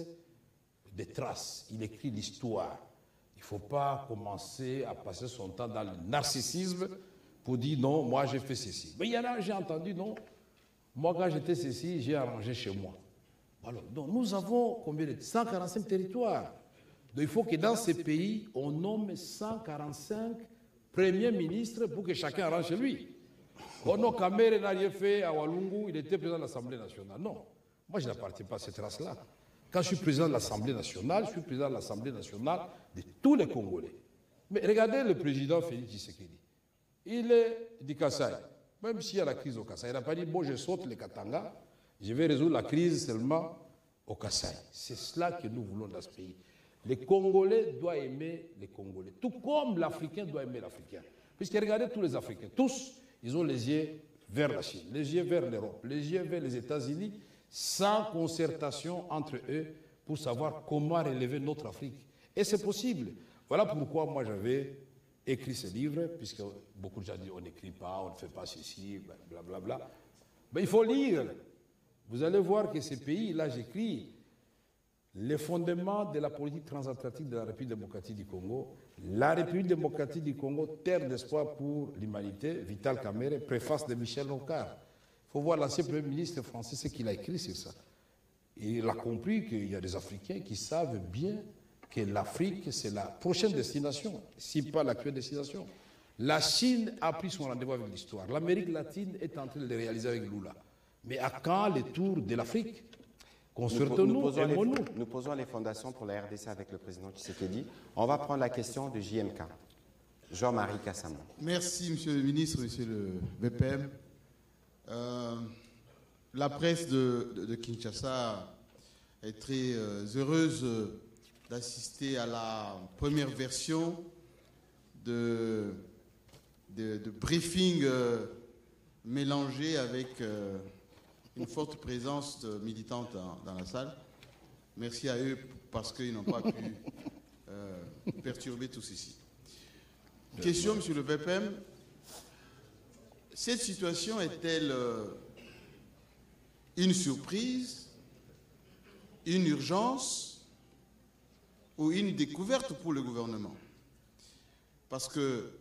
des traces. Il écrit l'histoire. Il ne faut pas commencer à passer son temps dans le narcissisme pour dire non, moi j'ai fait ceci. Mais il y en a, j'ai entendu, non, moi quand j'étais ceci, j'ai arrangé chez moi. Alors, donc, nous avons combien de 145 territoires. Donc il faut que dans ces pays, on nomme 145 premiers ministres pour que chacun arrange chez lui. Ono Kamere n'a rien fait à Walungu, il était président de l'Assemblée nationale. Non, moi je n'appartiens pas à cette race-là. Quand je suis président de l'Assemblée nationale, je suis président de l'Assemblée nationale de tous les Congolais. Mais regardez le président Félix Tshisekedi. Il est du Kasaï. Même s'il y a la crise au Kasaï, il n'a pas dit bon, je saute les Katanga, je vais résoudre la crise seulement au Kasaï. C'est cela que nous voulons dans ce pays. Les Congolais doivent aimer les Congolais, tout comme l'Africain doit aimer l'Africain. Puisque regardez tous les Africains, tous, ils ont les yeux vers la Chine, les yeux vers l'Europe, les yeux vers les États-Unis, sans concertation entre eux pour savoir comment relever notre Afrique. Et c'est possible. Voilà pourquoi moi j'avais écrit ce livre, puisque beaucoup de gens disent on n'écrit pas, on ne fait pas ceci, blablabla. Mais il faut lire. Vous allez voir que ces pays, là j'écris les fondements de la politique transatlantique de la République démocratique du Congo. La République démocratique du Congo, terre d'espoir pour l'humanité, Vital Kamerhe, préface de Michel Rocard. Il faut voir l'ancien Premier ministre français, ce qu'il a écrit sur ça. Et il a compris qu'il y a des Africains qui savent bien que l'Afrique, c'est la prochaine destination, si pas l'actuelle destination. La Chine a pris son rendez-vous avec l'histoire. L'Amérique latine est en train de le réaliser avec Lula. Mais à quand le tour de l'Afrique? Nous posons les fondations pour la RDC avec le président Tshisekedi. On va prendre la question de JMK. Jean-Marie Kassamou. Merci, monsieur le ministre, monsieur le VPM. la presse de Kinshasa est très heureuse d'assister à la première version de briefing mélangé avec une forte présence militante dans la salle. Merci à eux parce qu'ils n'ont pas pu perturber tout ceci. Question, monsieur le VPM. Cette situation est-elle une surprise, une urgence ou une découverte pour le gouvernement? Parce que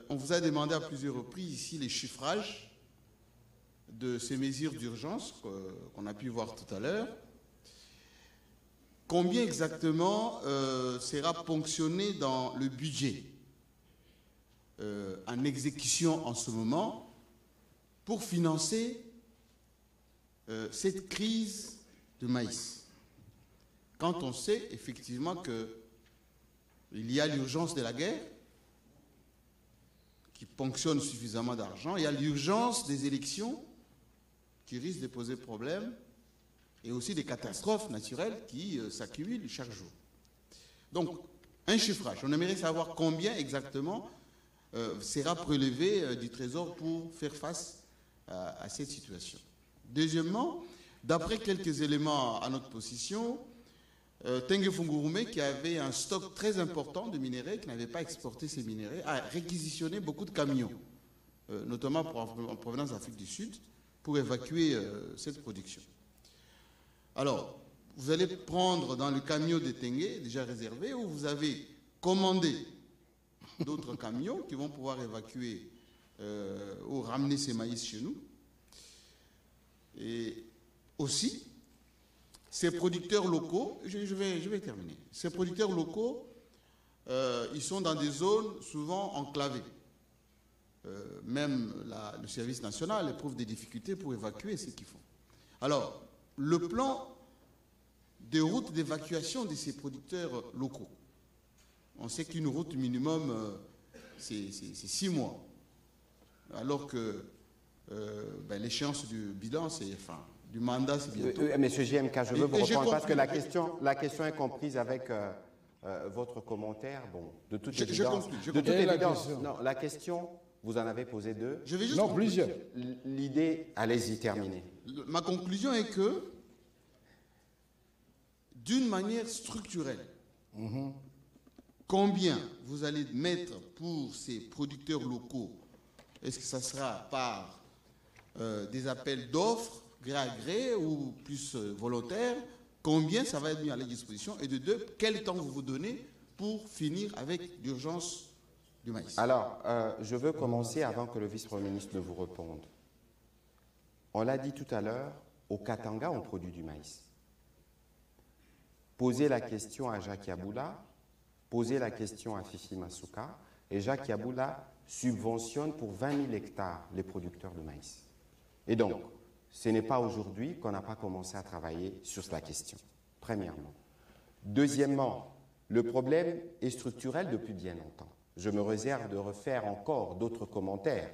on vous a demandé à plusieurs reprises ici les chiffrages de ces mesures d'urgence qu'on a pu voir tout à l'heure. Combien exactement sera ponctionné dans le budget en exécution en ce moment pour financer cette crise de maïs? Quand on sait effectivement qu'il y a l'urgence de la guerre qui ponctionne suffisamment d'argent, il y a l'urgence des élections qui risquent de poser problème, et aussi des catastrophes naturelles qui s'accumulent chaque jour. Donc, un chiffrage. On aimerait savoir combien exactement sera prélevé du Trésor pour faire face à cette situation. Deuxièmement, d'après quelques éléments à notre position, Tengue Fungurume, qui avait un stock très important de minerais, qui n'avait pas exporté ces minerais, a réquisitionné beaucoup de camions, notamment en provenance d'Afrique du Sud, pour évacuer cette production. Alors, vous allez prendre dans le camion de Tengue, déjà réservé, ou vous avez commandé d'autres camions qui vont pouvoir évacuer ou ramener ces maïs chez nous. Et aussi, ces producteurs locaux, je vais terminer, ces producteurs locaux, ils sont dans des zones souvent enclavées. Même le service national éprouve des difficultés pour évacuer ce qu'ils font. Alors, le plan de route d'évacuation de ces producteurs locaux, on sait qu'une route minimum, c'est 6 mois. Alors que l'échéance du bilan, du mandat, c'est bientôt. Monsieur JMK, je veux vous répondre parce que la question est comprise avec votre commentaire. Bon, de toute évidence. Non, la question, vous en avez posé 2. Je vais juste non, plusieurs. L'idée, allez-y, terminez. Ma conclusion est que, d'une manière structurelle, combien vous allez mettre pour ces producteurs locaux? Est-ce que ça sera par des appels d'offres, gré à gré ou plus volontaires? Combien ça va être mis à la disposition? Et de 2, quel temps vous donnez pour finir avec l'urgence du maïs? Alors, je veux commencer avant que le vice-premier ministre ne vous réponde. On l'a dit tout à l'heure, au Katanga, on produit du maïs. Posez la question à Jacques Yaboula, posez la question à Fifi Masuka, et Jacques Yaboula subventionne pour 20 000 hectares les producteurs de maïs. Et donc, ce n'est pas aujourd'hui qu'on n'a pas commencé à travailler sur la question, premièrement. Deuxièmement, le problème est structurel depuis bien longtemps. Je me réserve de refaire encore d'autres commentaires,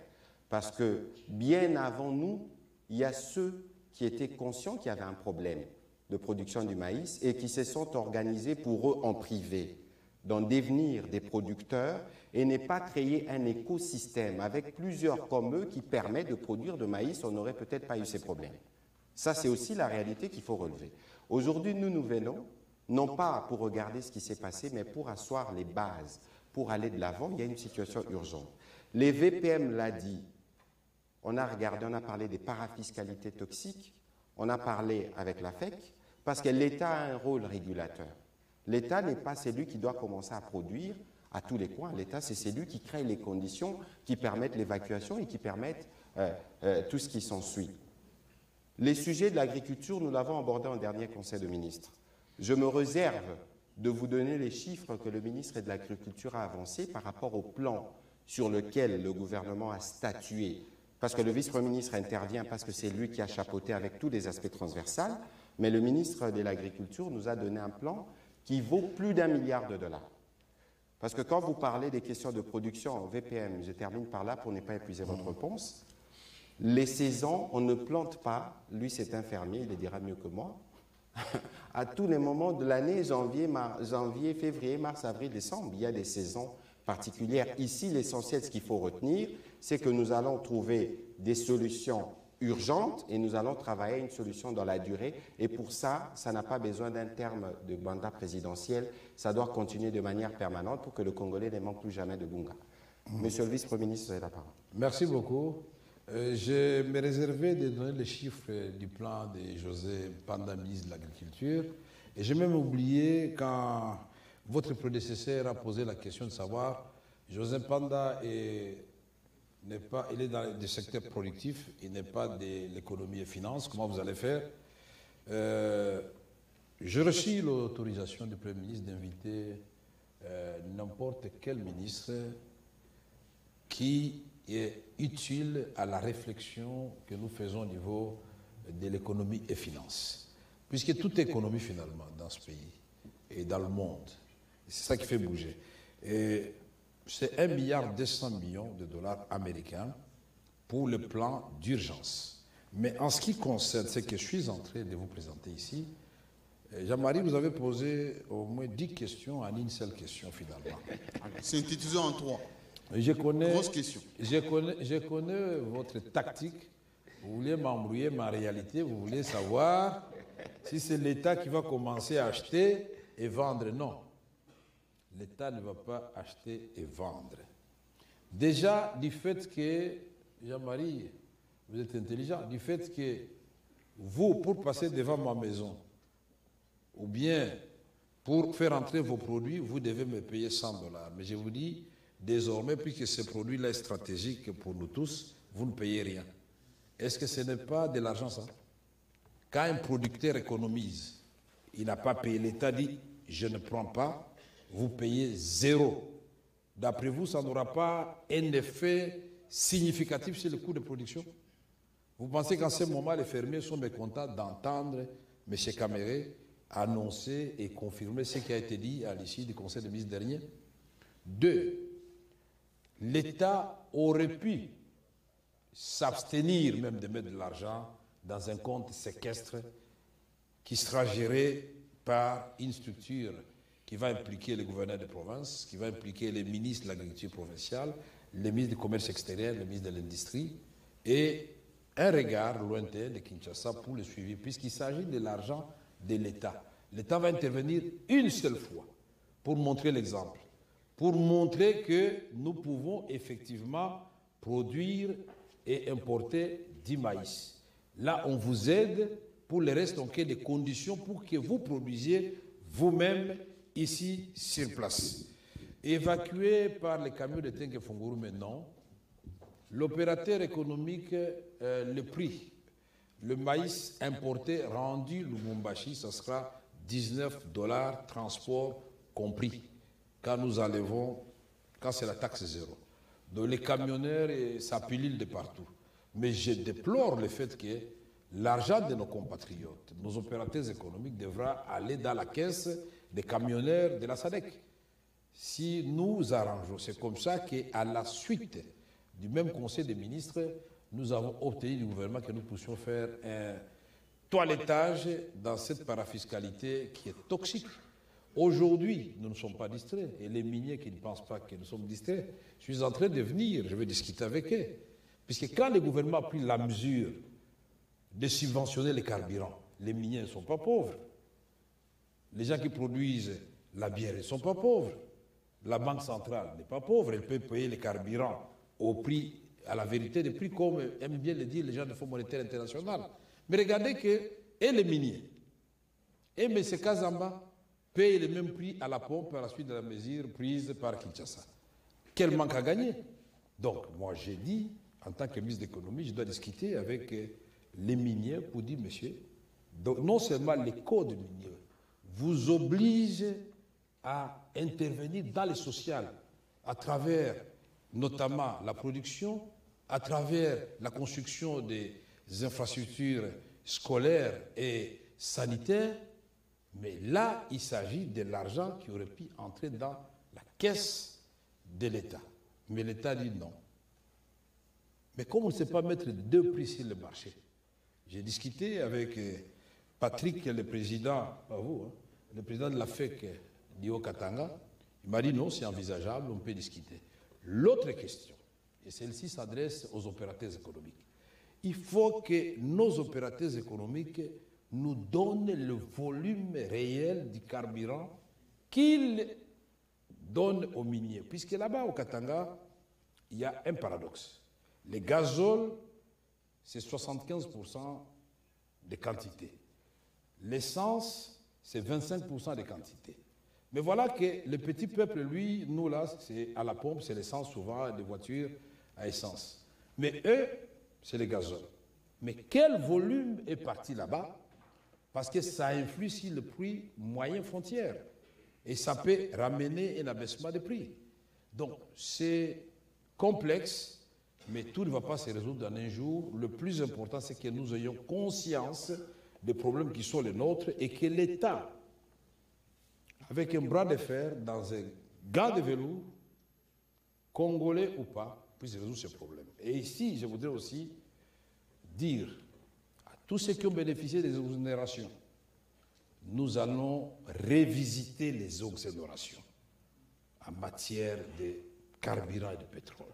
parce que bien avant nous, il y a ceux qui étaient conscients qu'il y avait un problème de production du maïs et qui se sont organisés pour eux en privé, d'en devenir des producteurs et n'est pas créer un écosystème avec plusieurs comme eux qui permet de produire de maïs, on n'aurait peut-être pas eu ces problèmes. Ça, c'est aussi la réalité qu'il faut relever. Aujourd'hui, nous venons, non pas pour regarder ce qui s'est passé, mais pour asseoir les bases, pour aller de l'avant. Il y a une situation urgente. Les VPM l'a dit, on a regardé, on a parlé des parafiscalités toxiques, on a parlé avec la FEC, parce que l'État a un rôle régulateur. L'État n'est pas celui qui doit commencer à produire à tous les coins. L'État, c'est celui qui crée les conditions qui permettent l'évacuation et qui permettent tout ce qui s'ensuit. Les sujets de l'agriculture, nous l'avons abordé en dernier Conseil de ministres. Je me réserve de vous donner les chiffres que le ministre de l'Agriculture a avancés par rapport au plan sur lequel le gouvernement a statué, parce que le vice-premier ministre intervient parce que c'est lui qui a chapeauté avec tous les aspects transversaux, mais le ministre de l'Agriculture nous a donné un plan qui vaut plus d'1 milliard de dollars. Parce que quand vous parlez des questions de production en VPM, je termine par là pour ne pas épuiser votre réponse, Les saisons, on ne plante pas, lui c'est un fermier, il le dira mieux que moi, à tous les moments de l'année, janvier, février, mars, avril, décembre, il y a des saisons particulières. Ici, l'essentiel, ce qu'il faut retenir, c'est que nous allons trouver des solutions urgentes et nous allons travailler à une solution dans la durée. Et pour ça, ça n'a pas besoin d'un terme de mandat présidentiel, ça doit continuer de manière permanente pour que le Congolais ne manque plus jamais de Bunga. Monsieur le vice-premier ministre, vous avez la parole. Merci beaucoup. Je me réservais de donner les chiffres du plan de José Panda, ministre de l'Agriculture. Et j'ai même oublié quand votre prédécesseur a posé la question de savoir, José Panda il est dans le secteur productif, il n'est pas de l'économie et finances. Comment vous allez faire? J'ai reçu l'autorisation du Premier ministre d'inviter n'importe quel ministre qui est utile à la réflexion que nous faisons au niveau de l'économie et finances. Puisque toute économie, finalement, dans ce pays et dans le monde, c'est ça qui fait bouger. Et c'est 1,2 milliard de dollars américains pour le plan d'urgence. Mais en ce qui concerne ce que je suis en train de vous présenter ici, Jean-Marie, vous avez posé au moins 10 questions en une seule question, finalement. Synthétisé en 3. Grosse question. Je connais votre tactique. Vous voulez m'embrouiller, mais en réalité, vous voulez savoir si c'est l'État qui va commencer à acheter et vendre. Non. L'État ne va pas acheter et vendre. Déjà, du fait que, Jean-Marie, vous êtes intelligent, du fait que vous, pour passer devant ma maison, ou bien pour faire entrer vos produits, vous devez me payer 100 $. Mais je vous dis, désormais, puisque ce produit-là est stratégique pour nous tous, vous ne payez rien. Est-ce que ce n'est pas de l'argent, ça? Quand un producteur économise, il n'a pas payé, l'État dit, je ne prends pas, vous payez 0. D'après vous, ça n'aura pas un effet significatif sur le coût de production? Vous pensez qu'en ce moment, les fermiers sont mécontents d'entendre M. Caméré annoncer et confirmer ce qui a été dit à l'issue du Conseil des ministres dernier? 2. L'État aurait pu s'abstenir même de mettre de l'argent dans un compte séquestre qui sera géré par une structure qui va impliquer le gouverneur de province, qui va impliquer les ministres de l'agriculture provinciale, les ministres du commerce extérieur, les ministres de l'industrie, et un regard lointain de Kinshasa pour le suivi, puisqu'il s'agit de l'argent de l'État. L'État va intervenir une seule fois pour montrer l'exemple, pour montrer que nous pouvons effectivement produire et importer du maïs. Là, on vous aide, pour le reste, on crée des conditions pour que vous produisiez vous-même ici sur place. Évacué par les camions de Tenke Fonguru maintenant, l'opérateur économique, le prix, le maïs importé rendu Lubumbashi, ça sera 19 $, transport compris, quand nous enlevons, quand c'est la taxe zéro. Donc les camionneurs, ça pilule de partout. Mais je déplore le fait que l'argent de nos compatriotes, nos opérateurs économiques, devra aller dans la caisse des camionneurs de la SADC. Si nous arrangeons, c'est comme ça qu'à la suite du même Conseil des ministres, nous avons obtenu du gouvernement que nous puissions faire un toilettage dans cette parafiscalité qui est toxique. Aujourd'hui, nous ne sommes pas distraits. Et les miniers qui ne pensent pas que nous sommes distraits, je suis en train de venir, je vais discuter avec eux. Puisque quand le gouvernement a pris la mesure de subventionner les carburants, les miniers ne sont pas pauvres. Les gens qui produisent la bière ne sont pas pauvres. La Banque centrale n'est pas pauvre, elle peut payer les carburants au prix, à la vérité des prix, comme aiment bien le dire les gens du Fonds monétaire international. Mais regardez que, et les miniers, et M. Kazamba payent le même prix à la pompe à la suite de la mesure prise par Kinshasa. Quel manque à gagner? Donc, moi j'ai dit, en tant que ministre de l'économie, je dois discuter avec les miniers pour dire, monsieur, donc non seulement les codes miniers vous obligent à intervenir dans le social, à travers notamment la production, à travers la construction des infrastructures scolaires et sanitaires, mais là, il s'agit de l'argent qui aurait pu entrer dans la caisse de l'État. Mais l'État dit non. Mais comme on ne sait pas mettre deux prix sur le marché, j'ai discuté avec Patrick, le président, pas vous, hein, le président de la FEC du Haut-Katanga. Il m'a dit non, c'est envisageable, on peut discuter. L'autre question, et celle-ci s'adresse aux opérateurs économiques. Il faut que nos opérateurs économiques nous donnent le volume réel du carburant qu'ils donnent aux miniers. Puisque là-bas, au Katanga, il y a un paradoxe. Le gazole, c'est 75% des quantités. L'essence, c'est 25% des quantités. Mais voilà que le petit peuple, lui, nous là, c'est à la pompe, c'est l'essence souvent, des voitures à essence. Mais eux, c'est le gazole. Mais quel volume est parti là-bas? Parce que ça influe sur le prix moyen frontière. Et ça peut ramener un abaissement des prix. Donc, c'est complexe, mais tout ne va pas se résoudre en un jour. Le plus important, c'est que nous ayons conscience des problèmes qui sont les nôtres et que l'État, avec un bras de fer, dans un gant de velours, congolais ou pas, puisse résoudre ce problème. Et ici, je voudrais aussi dire à tous ceux qui ont bénéficié des exonérations, nous allons revisiter les exonérations en matière de carburant et de pétrole.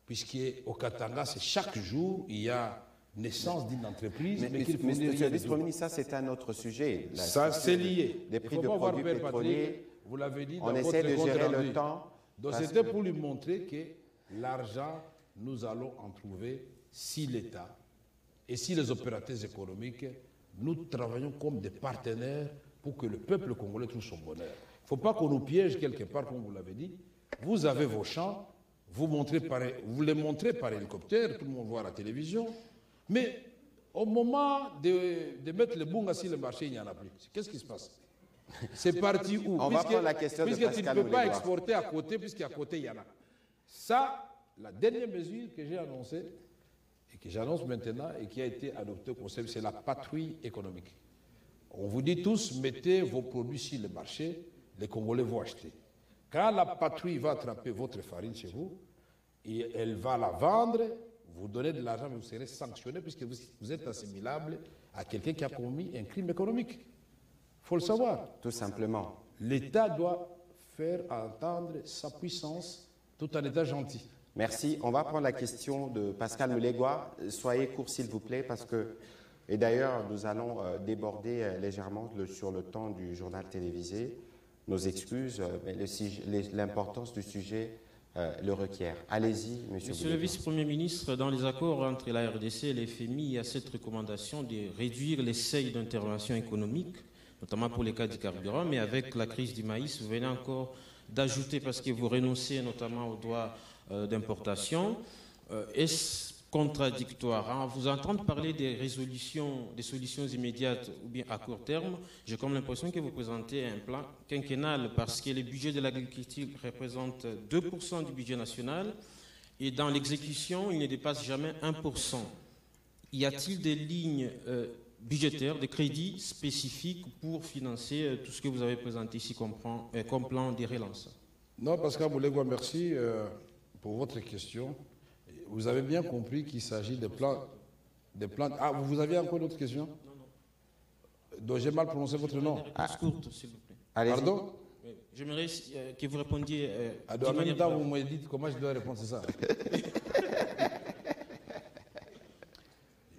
Puisqu'au Katanga, c'est chaque jour, il y a naissance d'une entreprise. Mais Monsieur le vice-premier ministre, ça c'est un autre sujet. Ça c'est lié. Les prix de produits pétroliers, vous l'avez dit, on essaie de gérer le temps. Donc c'était pour lui montrer que l'argent, nous allons en trouver si l'État et si les opérateurs économiques, nous travaillons comme des partenaires pour que le peuple congolais trouve son bonheur. Il ne faut pas qu'on nous piège quelque part, comme vous l'avez dit. Vous avez vos champs, vous les montrez par hélicoptère, tout le monde voit à la télévision, mais au moment de mettre le bunga sur le marché, il n'y en a plus. Qu'est-ce qui se passe? C'est parti où? On va prendre la question de Pascal Puisque tu ne peux pas exporter à côté, puisqu'à côté, il y en a. Ça, la dernière mesure que j'ai annoncée, et que j'annonce maintenant, et qui a été adoptée au Conseil, c'est la patrouille économique. On vous dit tous, mettez vos produits sur le marché, les Congolais vont acheter. Quand la patrouille va attraper votre farine chez vous, et elle va la vendre, vous donnez de l'argent, mais vous serez sanctionné puisque vous êtes assimilable à quelqu'un qui a commis un crime économique. Il faut le savoir. Tout simplement. L'État doit faire entendre sa puissance tout en étant gentil. Merci. On va prendre la question de Pascal Mulegwa. Soyez court s'il vous plaît parce que, et d'ailleurs nous allons déborder légèrement sur le temps du journal télévisé. Nos excuses, mais l'importance du sujet le requiert. Allez-y, Monsieur le vice-premier ministre, dans les accords entre la RDC et l'FMI, il y a cette recommandation de réduire les seuils d'intervention économique, notamment pour les cas du carburant, mais avec la crise du maïs, vous venez encore d'ajouter, parce que vous renoncez notamment aux droits d'importation. Est-ce contradictoire? En vous entendre parler des solutions immédiates ou bien à court terme, j'ai comme l'impression que vous présentez un plan quinquennal parce que le budget de l'agriculture représente 2% du budget national et dans l'exécution, il ne dépasse jamais 1%. Y a-t-il des lignes budgétaires, des crédits spécifiques pour financer tout ce que vous avez présenté ici comme plan de relance? Non, Pascal Mulegwa, merci pour votre question. Vous avez bien compris qu'il s'agit de plans. Ah, vous aviez encore une autre question? Non. Donc j'ai mal prononcé votre nom. Courte, s'il vous plaît. Pardon? J'aimerais que vous répondiez. En même temps, vous me dites comment je dois répondre, c'est ça?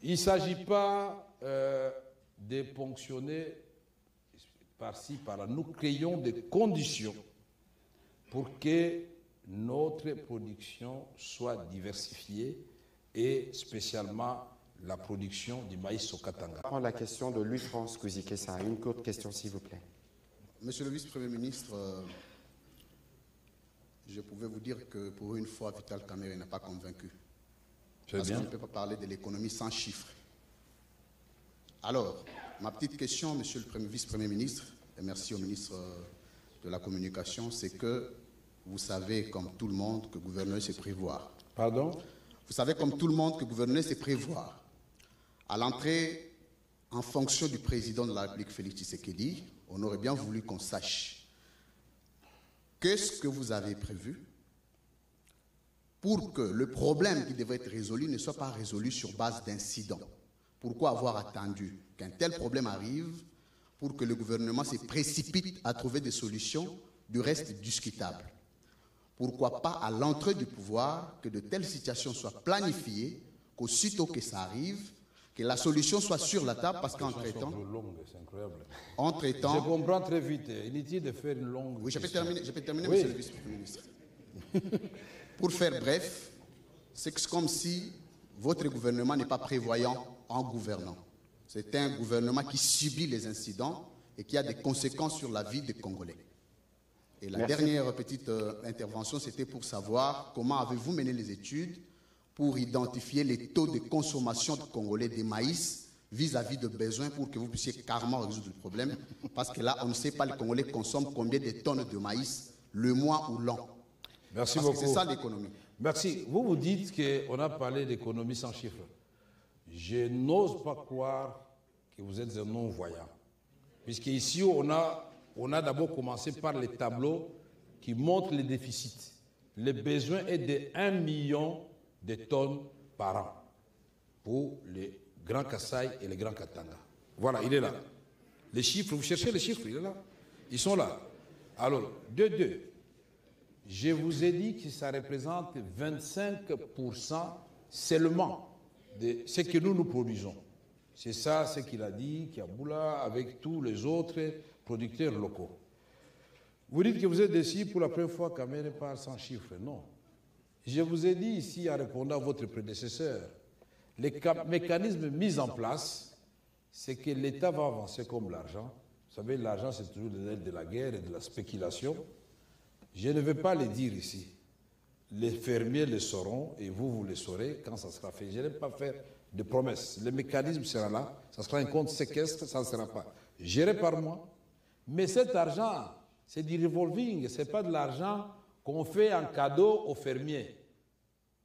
Il ne s'agit pas de ponctionner par-ci, par-là. Nous créons des conditions pour que notre production soit diversifiée et spécialement la production du maïs au Katanga. On va prendre la question de Louis-France Kouzikessa. Une courte question, s'il vous plaît. Monsieur le vice-premier ministre, je pouvais vous dire que pour une fois, Vital Kamerhe n'a pas convaincu. Parce qu'on ne peut pas parler de l'économie sans chiffres. Alors, ma petite question, monsieur le vice-premier ministre, et merci au ministre de la Communication, c'est que vous savez, comme tout le monde, que gouverner, c'est prévoir. Pardon? Vous savez, comme tout le monde, que gouverner, c'est prévoir. À l'entrée, en fonction du président de la République, Félix Tshisekedi, on aurait bien voulu qu'on sache qu'est-ce que vous avez prévu pour que le problème qui devait être résolu ne soit pas résolu sur base d'incidents. Pourquoi avoir attendu qu'un tel problème arrive pour que le gouvernement se précipite à trouver des solutions du reste discutables? Pourquoi pas à l'entrée du pouvoir que de telles situations soient planifiées, qu'aussitôt que ça arrive, que la solution soit sur la table, parce qu'entre-temps... C'est incroyable. Entre-temps... Je comprends très vite. Inutile de faire une longue... Oui, je peux terminer, oui. Monsieur le vice-ministre. Pour faire bref, c'est comme si votre gouvernement n'est pas prévoyant en gouvernant. C'est un gouvernement qui subit les incidents et qui a des conséquences sur la vie des Congolais. Et la dernière petite intervention, c'était pour savoir comment avez-vous mené les études pour identifier les taux de consommation de Congolais de maïs vis-à-vis de besoins pour que vous puissiez carrément résoudre le problème. Parce que là, on ne sait pas les Congolais consomment combien de tonnes de maïs le mois ou l'an. Merci parce beaucoup. que c'est ça l'économie. Merci. Vous vous dites qu'on a parlé d'économie sans chiffres. Je n'ose pas croire que vous êtes un non-voyant. Puisqu'ici, on a d'abord commencé par les tableaux qui montrent les déficits. Le besoin est de 1 million de tonnes par an pour les Grands Kasaï et les Grands Katanga. Voilà, il est là. Les chiffres, vous cherchez les chiffres, il est là. Ils sont là. Alors, de deux, je vous ai dit que ça représente 25% seulement de ce que nous produisons. C'est ça ce qu'il a dit, Kiaboula, avec tous les autres producteurs locaux. Vous dites que vous êtes déçu pour la première fois qu'Amène parle sans chiffres. Non. Je vous ai dit ici, en répondant à votre prédécesseur, les mécanismes mis en place, c'est que l'État va avancer comme l'argent. Vous savez, l'argent, c'est toujours de la guerre et de la spéculation. Je ne vais pas le dire ici. Les fermiers le sauront et vous le saurez quand ça sera fait. Je n'aime pas faire de promesses. Le mécanisme sera là, ça sera un compte séquestre, ça ne sera pas géré par moi. Mais cet argent, c'est du revolving, ce n'est pas de l'argent qu'on fait en cadeau aux fermiers.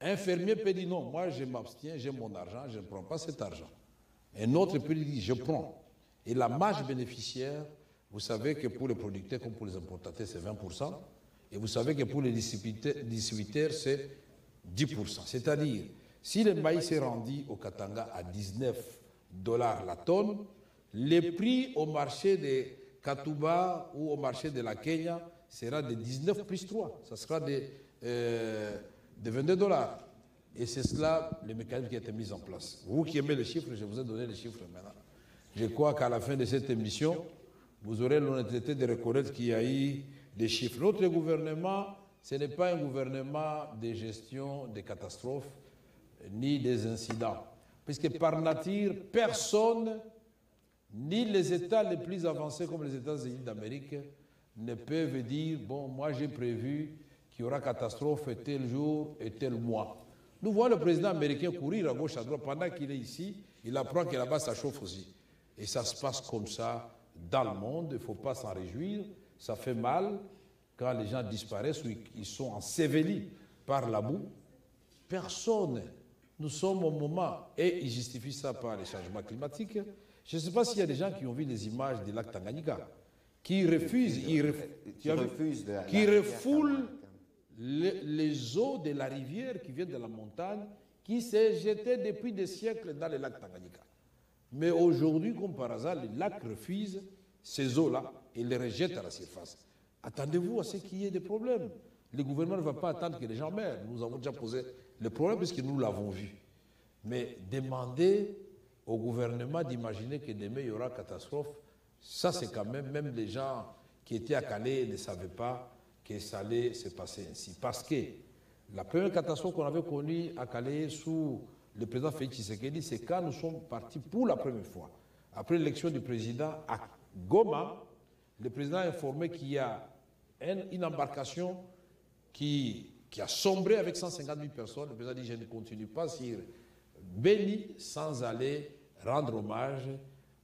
Un fermier peut dire non, moi je m'abstiens, j'ai mon argent, je ne prends pas cet argent. Un autre peut dire je prends. Et la marge bénéficiaire, vous savez que pour les producteurs comme pour les importateurs, c'est 20%. Et vous savez que pour les distributeurs, c'est 10%. C'est-à-dire, si le maïs est rendu au Katanga à $19 la tonne, le prix au marché de Katuba ou au marché de la Kenya sera de 19 plus 3. Ça sera de $22. Et c'est cela le mécanisme qui a été mis en place. Vous qui aimez les chiffres, je vous ai donné les chiffres maintenant. Je crois qu'à la fin de cette émission, vous aurez l'honnêteté de reconnaître qu'il y a eu des chiffres. Notre gouvernement, ce n'est pas un gouvernement de gestion des catastrophes ni des incidents. Puisque par nature, personne, ni les États les plus avancés comme les États-Unis d'Amérique, ne peuvent dire, bon, moi j'ai prévu qu'il y aura catastrophe tel jour et tel mois. Nous voyons le président américain courir à gauche, à droite. Pendant qu'il est ici, il apprend que là-bas, ça chauffe aussi. Et ça se passe comme ça dans le monde. Il ne faut pas s'en réjouir. Ça fait mal quand les gens disparaissent ou ils sont ensevelis par la boue. Personne. Nous sommes au moment, et ils justifient ça par les changements climatiques. Je ne sais pas s'il y a des gens qui ont vu les images du lac Tanganyika, qui refusent, qui refoulent les eaux de la rivière qui viennent de la montagne, qui s'est jetée depuis des siècles dans le lac Tanganyika. Mais aujourd'hui, comme par hasard, le lac refuse ces eaux-là et les rejette à la surface. Attendez-vous à ce qu'il y ait des problèmes. Le gouvernement ne va pas attendre que les gens meurent. Nous avons déjà posé le problème puisque nous l'avons vu. Mais demander au gouvernement d'imaginer que demain il y aura catastrophe, ça c'est quand même les gens qui étaient à Calais ne savaient pas que ça allait se passer ainsi. Parce que la première catastrophe qu'on avait connue à Calais sous le président Félix Tshisekedi, c'est quand nous sommes partis pour la première fois. Après l'élection du président à Goma, le président a informé qu'il y a une embarcation qui a sombré avec 150 000 personnes. Le président a dit, je ne continue pas sur Béni sans aller rendre hommage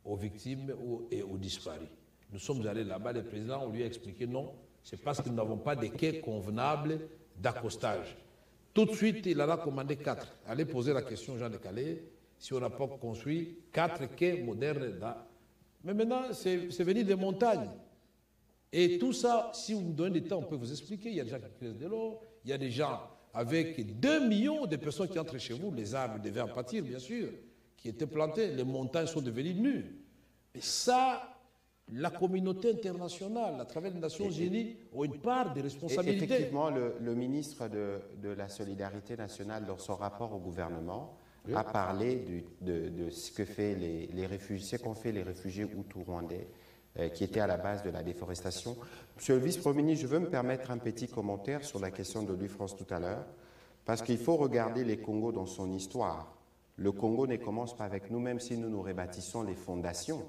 aux victimes et aux disparus. Nous sommes allés là-bas, le président, on lui a expliqué non, c'est parce que nous n'avons pas de quai convenable d'accostage. Tout de suite, il en a commandé 4. Allez poser la question aux gens de Calais, si on n'a pas construit 4 quais modernes. Mais maintenant, c'est venu des montagnes. Et tout ça, si vous me donnez du temps, on peut vous expliquer. Il y a des gens qui creusent de l'eau, il y a des gens avec 2 millions de personnes qui entrent chez vous. Les arbres devaient en pâtir, bien sûr, qui étaient plantés. Les montagnes sont devenues nues. Et ça, la communauté internationale, à travers les Nations Unies, ont une part de responsabilité. Effectivement, le ministre de la Solidarité nationale, dans son rapport au gouvernement, a parlé de ce que fait les réfugiés, ce qu'ont fait les réfugiés hutus-rwandais qui étaient à la base de la déforestation. Monsieur le vice-premier ministre, je veux me permettre un petit commentaire sur la question de l'UFRANS tout à l'heure, parce qu'il faut regarder les Congos dans son histoire. Le Congo ne commence pas avec nous, même si nous rebâtissons les fondations.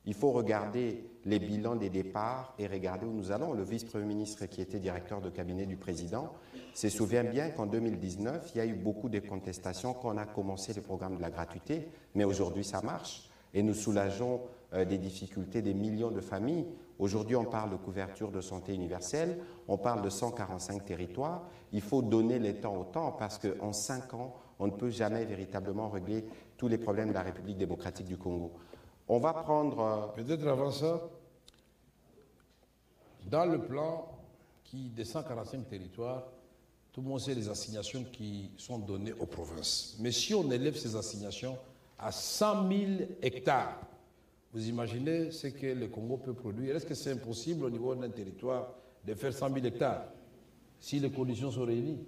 Il faut regarder les bilans des départs et regarder où nous allons. Le vice-premier ministre qui était directeur de cabinet du président se souvient bien qu'en 2019, il y a eu beaucoup de contestations quand on a commencé le programme de la gratuité, mais aujourd'hui ça marche et nous soulageons des difficultés des millions de familles. Aujourd'hui, on parle de couverture de santé universelle, on parle de 145 territoires. Il faut donner le temps au temps parce qu'en 5 ans, on ne peut jamais véritablement régler tous les problèmes de la République démocratique du Congo. On va prendre... Peut-être avant ça, dans le plan des 145 territoires, tout le monde sait les assignations qui sont données aux provinces. Mais si on élève ces assignations à 100 000 hectares, vous imaginez ce que le Congo peut produire? Est-ce que c'est impossible au niveau d'un territoire de faire 100 000 hectares si les conditions sont réunies?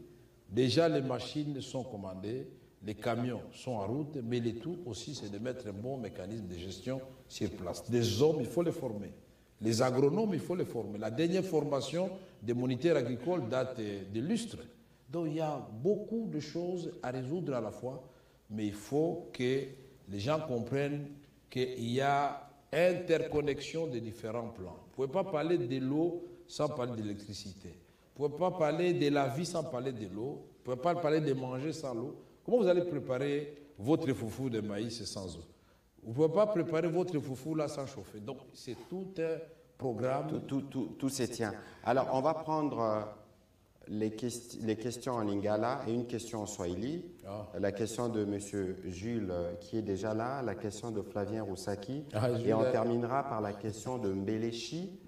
Déjà, les machines sont commandées, les camions sont en route, mais le tout aussi, c'est de mettre un bon mécanisme de gestion sur place. Des hommes, il faut les former. Les agronomes, il faut les former. La dernière formation des moniteurs agricoles date de lustres. Donc, il y a beaucoup de choses à résoudre à la fois, mais il faut que les gens comprennent qu'il y a interconnexion des différents plans. Vous ne pouvez pas parler de l'eau sans parler de l'électricité. Vous ne pouvez pas parler de la vie sans parler de l'eau. Vous ne pouvez pas parler de manger sans l'eau. Comment vous allez préparer votre foufou de maïs sans eau? Vous ne pouvez pas préparer votre foufou là sans chauffer. Donc, c'est tout un programme. Tout se tient. Alors, on va prendre les questions en lingala et une question en swahili. La question de M. Jules, qui est déjà là, la question de Flavien Roussaki. Et on terminera par la question de Mbelechi,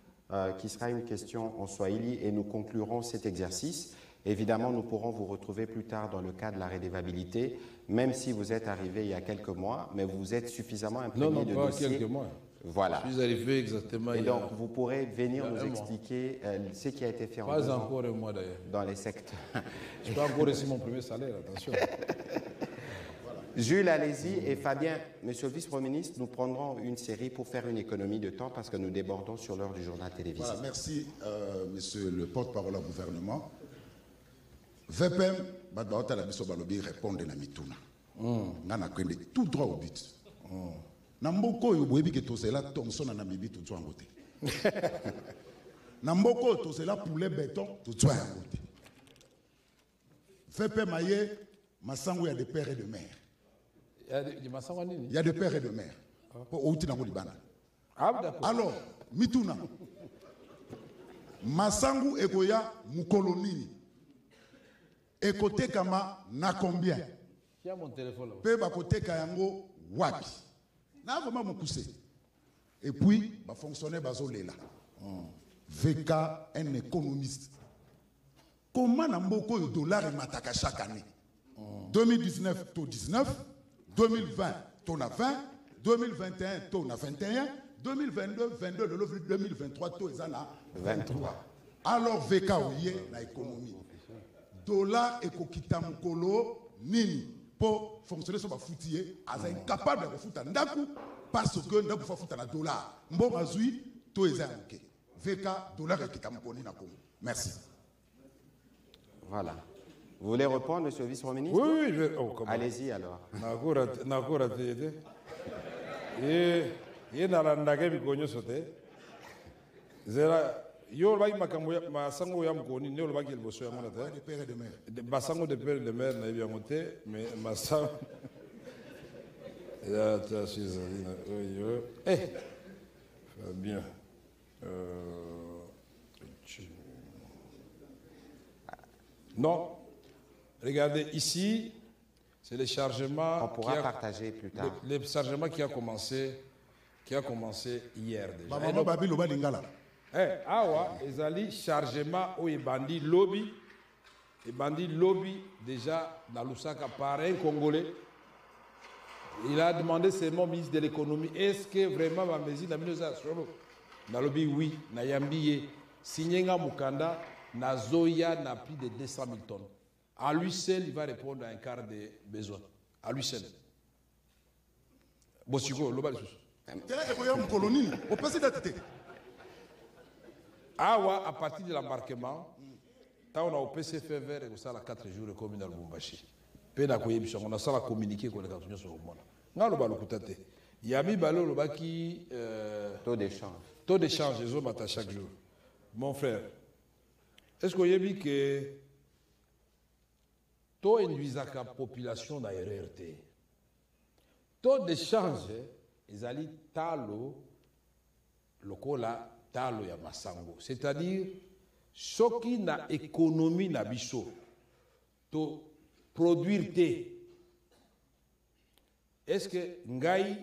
qui sera une question en swahili. Et nous conclurons cet exercice. Évidemment, nous pourrons vous retrouver plus tard dans le cas de la redevabilité, même si vous êtes arrivé il y a quelques mois, mais vous êtes suffisamment imprégné de dossier. Non, pas quelques mois. Voilà. Je suis arrivé exactement et donc, vous pourrez venir nous expliquer ce qui a été fait en 2 ans. Pas encore un mois d'ailleurs. Dans les secteurs. Je peux encore reçu mon premier salaire, attention. Jules, allez-y. Et Fabien, monsieur le vice-premier ministre, nous prendrons une série pour faire une économie de temps parce que nous débordons sur l'heure du journal télévisé. Voilà, merci, monsieur le porte-parole au gouvernement. VPM, Badbaota la biso balobi répondre na mituna. Ngana kwende tout droit au but. Na mboko oyo boyebi ke tosela Thomson na Namibi tozwa yango te. Na mboko oyo tosela poulet béton tozwa yango te. VPM aye masango ya de père et de mère. Il y a de père et de mère. Outi nango libana. Alors, mituna. Masango ekoya mukolonini. Ekotekama na combien? Qui a mon téléphone là? Pe bakoteka yango wapi? Na vraiment mokuse. Et puis ba fonctionnaire bazolela. VK un économiste. Comment na mboko yo dollar et mataka chaque année? 2019 taux 19, 2020 taux na 20, 2021 taux na 21, 2022 22 2023 taux ezana 23. Alors VK oye na économie. Dollar et kokita mukolo nini pour fonctionner sur ma foutier as incapable de foutre ndaku parce que ndaku fa foutre na dollar mbo mazui to ezanke VK dollar et kita mukoni na Congo. Merci. Voilà. Vous voulez répondre, monsieur le vice-premier ministre? Oui, je vais. Oh, allez-y alors. Nakura tete. Et nalanda ke bikonyo sote. Zera yo baki makambo masango ya mkoni ne lo baki liboso ya mona te. De père et de mère. De basango de père et de mère na bien monté mais masango ya ta chizalina oyo. Bien. Non. Regardez ici, c'est le chargement. On pourra partager plus tard. Le chargement qui a commencé hier déjà. Maman babi loba lingala. Awa ezali chargement o ebandi lobby Et Bandi lobby déjà dans Lusaka par un Congolais. Il a demandé seulement au ministre de l'économie, est-ce que vraiment ma mesure n'a mis à solo? Na lobby oui, na yambiye. Signéga Mukanda, na Zoya n'a plus de 200 000 tonnes. À lui seul, il va répondre à un quart des besoins. À lui seul. Bosiko, l'obal sous. Awa, à partir de l'embarquement, quand on a au PCF vert, on a 4 jours comme dans le Bumbashi. On a ça à communiquer avec les cantonniers sur le monde. On a le balo kutate. Yami balo le baki taux d'échange. Taux d'échange, ils ont maté chaque jour. Mon frère, est-ce que vous avez vu que taux induisant la population dans RRT? Taux d'échange, ils allaient talo, le cola talo ya masango. C'est-à-dire, ce qui na économie na biso, to produire te. Est-ce que ngai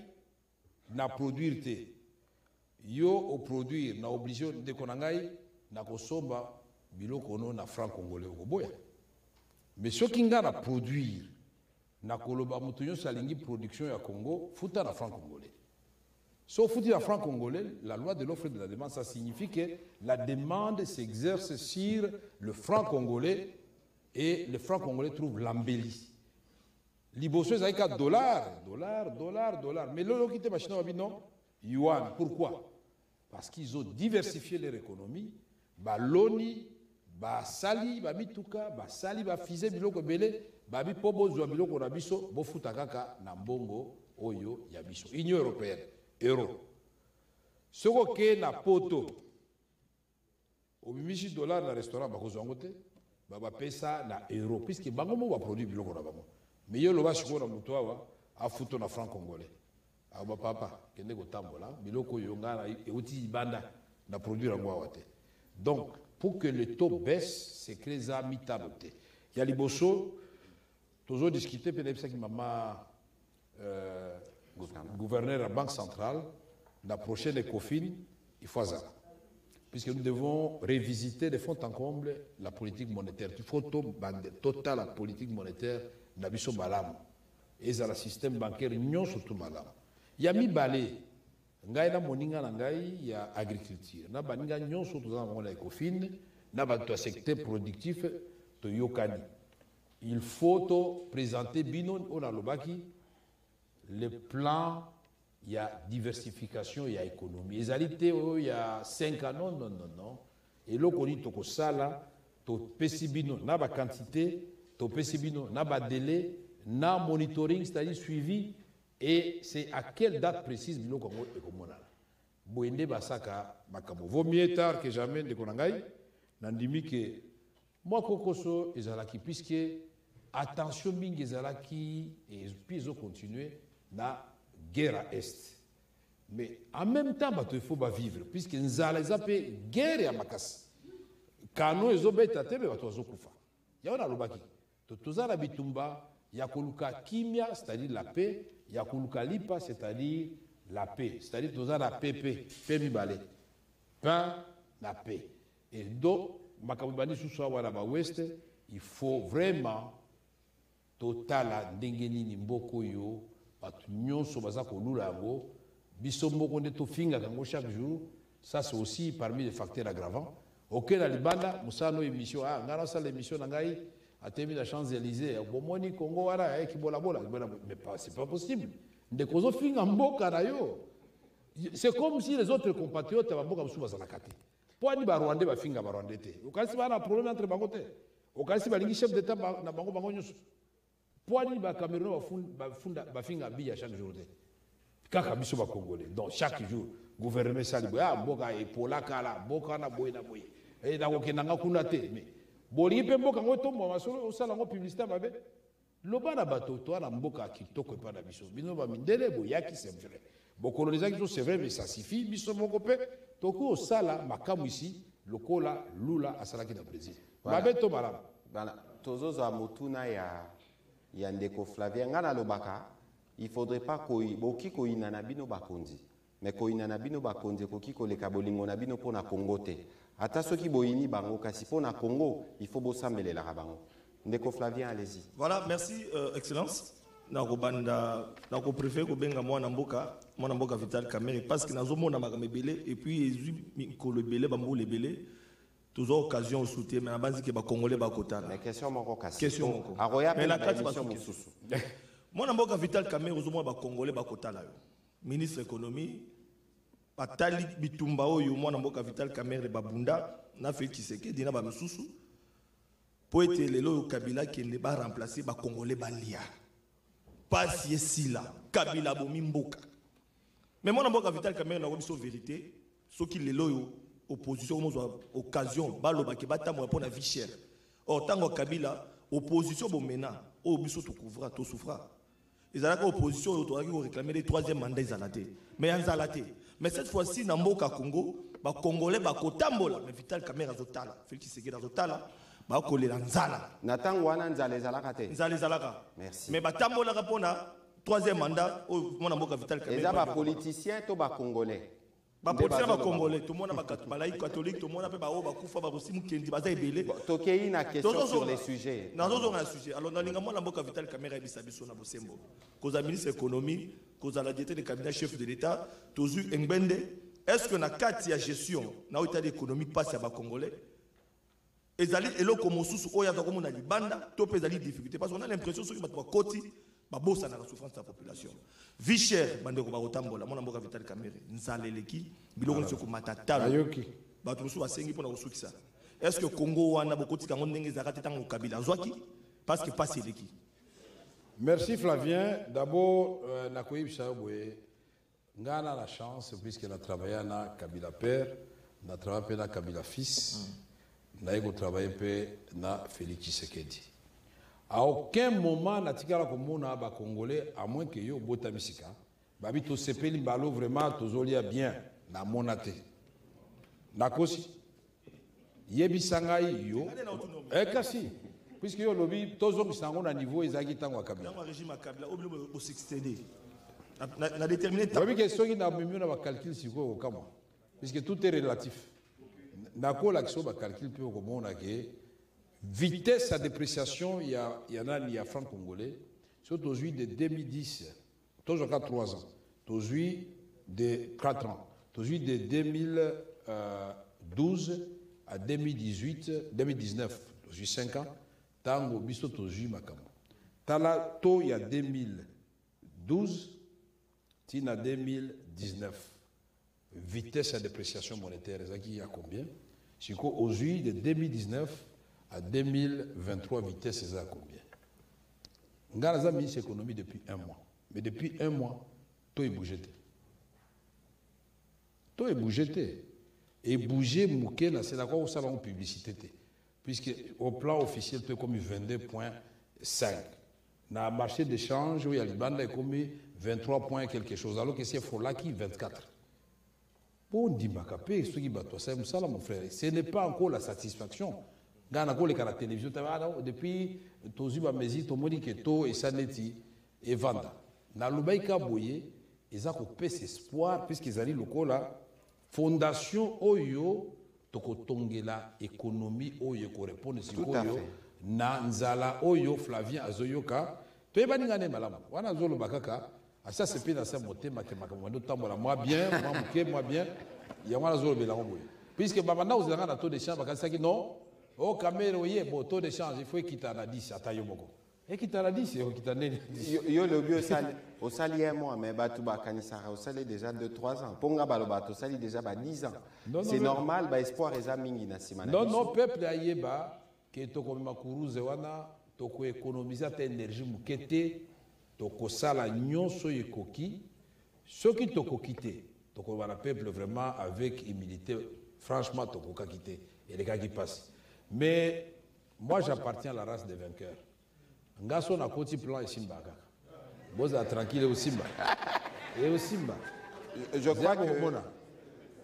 na produire te? Yo au produire na obligé de konangai na kosomba biloko no na franc congolais au boya. Mais ce qui nga na produire na koloba mutunyo salingi production ya Congo futa na franc congolais. Sauf foutu na franc congolais, la loi de l'offre et de la demande, ça signifie que la demande s'exerce sur le franc congolais et le franc congolais trouve l'embellie. Liboso c'est $, $. Mais l'eau qui te machine non, yuan. Pourquoi? Parce qu'ils ont diversifié leur économie. Ba loni, ba sali, ba mituka, ba sali, ba fize biloko belé, ba bi pobo zwa biloko na biso, bo futa kaka na mbongo oyo ya biso. Union européenne, euro. Soko ke na poto, au $1 na restaurant ba kozwa ngote, ba pesa na euro, puisque bango mo ba produit biloko na bango. Mais yo lo ba shiko na muto awa, a futo na franc congolais. Aba papa, kende ko tambola, biloko yo ngana e uti banda na produire ngo awate. Donc, pour que le taux baisse, c'est que les amis taboté. Il y a les bossos, tous ont discuté, peut-être que maman, gouverneur de la Banque centrale, la prochaine ECOFIN, il faut ça. Puisque nous devons révisiter de fond en comble la politique monétaire. Il faut total la politique monétaire d'Abisso Balam. Et ça, le système bancaire, non surtout Balam. Il y a mis balé. Ngai na moninga na ngai ya agriculture na baninga nyonso to za ngona ECOFIN na ba to secteur productif to yokani. Il faut to présenter bino ona lobaki le plan il y a diversification il y a économie ezalité il y a 5 ans non et lo koni to ko sala to pesi bino na ba quantité to pesi bino na ba délai na monitoring c'est-à-dire suivi. Et c'est à quelle date précise bilo Congo et Comonala. Boende basaka makamo. Vaut mieux tard que jamais de Konangai. Nandimi que moi kokoso ezalaki puisque attention mingi ezalaki et puis ils ont continué na guerre à est. Mais en même temps il faut vivre puisque nzala ezapé guerre ya makasi. Kano ezobeta tebe bato azokufa. Yaona lobaki. Tozala bitumba yakoluka kimia c'est-à-dire la paix. Yakuluka lipa, c'est-à-dire la paix. C'est-à-dire que nous avons la paix, paix mi-balé. Pain, la paix. Et donc, Makabubani Soussawa Ouest, il faut vraiment total ndengeni nimboko yo, batunyon sobaza kolulango, bisomoko de tofinga kango chaque jour. Ça, c'est aussi parmi les facteurs aggravants. Ok, la Libanda, Moussano émission, ah, ngana sa l'émission nangai. A terminé la Champs-Élysées, Bomoni, Congo, Wara, Kibola, mais c'est pas possible. C'est comme si les autres compatriotes avaient beaucoup de choses à la carte. Pourquoi ils ne Rwandais pas finga Rwandais? Au cas où il y a un problème entre Bangote, au cas où il y a un chef d'État na Bango Bango. Pourquoi ils ne Cameroun pas finga Biya chaque jour? Kaka biso ba Congolais. Donc chaque jour, gouvernement Salibo, ah Boka et Polakala, Boka na Boy na Boy. Et na Okenanga Kunate, mais Boli pe mboka ngo tombo masolo osala ngo publicité mabe loba na bato to na mboka kitoko pa na biso bino ba mindele boyaki c'est vrai bo colonisation c'est vrai mais ça suffit biso moko pe toko osala makamu ici lokola lula asalaki na Brésil mabe to malama bana tozozo amotuna ya ndeko Flavien ngana lobaka il faudrait pas boki ko inana bino bakonzi mais ko inana bino bakonzi koki ko leka bolingo na bino pona Congo te Ata soki boyini bango kasi po na Congo, il faut bosambele la bango. Ndeko Flavien, allez-y. Voilà, merci, Excellence. Je préfère que je mboka Vital Kamerhe parce que nous avons belé et puis le belé bambo le belé toujours occasion de soutenir mais base que ba congolais ba kota mais question moko kasi question moko mais la carte ba susu moi mboka Vital Kamerhe ozo mo ba congolais ba kota la ministre économie batali bitumba oyo moi mboka Vital Kamerhe ba bunda na Félix Tshisekedi na ba misusu po ete lelo Kabila qui ne ba remplacer ba congolais ba lia pas ici là Kabila bomi mboka mais moi mboka Vital Kamerhe na biso vérité ce qui les loyo opposition mo occasion baloba ke batamo pour la vie chère or tango Kabila opposition bomena o biso to couvra to souffra ils allaient opposition to réclamer le troisième mandat ils allaient mais en allaient mais cette fois-ci na mboka Congo ba congolais ba kotambola mais Vital Kamerhe azotala Félix Tshisekedi azotala ba kolela nzala natango wana nzala ezalaka te nzala ezalaka merci mais batambola rapona troisième mandat au mona mboka Vital Kamerhe eza ba politicien to ba congolais ba politicien ba congolais tout monde ba catholique tout monde ba o ba kufa ba rosimu kendi baza ebele tokei na question sur les sujets nazo na sujet alors na linga mona mboka Vital Kamerhe bisa biso na bosembo koza ministre économie koza la directeur de cabinet chef de l'état tozu Ngbende est-ce que na kati ya gestion na état d'économie passe ya ba congolais ezali eloko mosusu oya za komona libanda to pezali difficulté parce qu'on a l'impression que batwa koti ba bossa na la souffrance de la population vie chère bandeko ba kotambola mona mboka Vital Kamerhe nzaleleki biloko nse ko matata ayoki bato mosusu basengi pona kosukisa est-ce que Congo wana bokoti kango ndenge zakati tango Kabila zwaki parce que passe eleki. Merci Flavien. D'abord nakoyebisa boye ngana la chance puisque na travaillé na Kabila père na travaillé na Kabila fils naiko travailler pe na Félix Tshisekedi. À aucun moment natikala komona ba congolais à moins que yo bota misika babi to sepeli balo vraiment tozolia bien na monate nakosi yebisangai yo kasi puisque yo lobi tozo bisango na niveau ezaki tango Kabila na régime Kabila obli au succéder na déterminer babi question qui na mimi na ba calcul siko kama puisque tout est relatif. D'accord, l'action va calculer plus comment on a que vitesse à dépréciation, il y en a franc congolais, surtout aujourd'hui de 2010, toujours 3 ans, aujourd'hui de 4 ans, aujourd'hui de 2012 à 2018, 2019, aujourd'hui 5 ans, tango biso aujourd'hui makamo. Tala to il y a 2012, tina 2019. Vitesse à dépréciation monétaire, il y a combien? Aujourd'hui, de 2019 à 2023, vitesse, c'est à combien? Nous avons mis l'économie depuis 1 mois. Mais depuis 1 mois, tout est bougé. Tout est bougé. Et bouger, c'est la quoi ça va en publicité. Puisque au plan officiel, tout est comme 22,5. Dans le marché d'échange, il y a le bande est comme 23 points quelque chose. Alors que c'est Folaki 24. Bon, dit Makapé, ce qui bat toi, c'est ça, mon frère. Ce n'est pas encore la satisfaction. Dans la télévision, depuis Tozuba Mezi, Tomoni Keto et Saneti et Vanda. Dans le Baïka Boye, ils ont coupé espoir, puisqu'ils ont dit la fondation Oyo, Tokotongela, économie Oyo, qui répond à Oyo, Nanzala Oyo, Flavien Azoyoka, tu es baningane malam. Wana Zolo Bakaka. Ça c'est pas dans ce moté moi bien moi bien il y a zolo belango puisque babanda vous avez un taux de change bakasa ki non au caméra oui bon taux de change il faut quitter à 10 atayo moko et quitter à 10 et quitter nene yo le bio sali au sali moi mais batu bakanisa au sali déjà de 3 ans ponga baloba to sali déjà 10 ans c'est normal ba espoir eza mingi na simana non peuple ayeba que to comme makuruze wana to ko économiser ta énergie mukete tokosala nyonso ekoki soki tokokite tokobana peuple vraiment avec humilité franchement tokokakite et les gars qui passent mais moi j'appartiens à la race des vainqueurs ngaso na koti plan esimba kaka boza tranquille au simba et au simba je crois que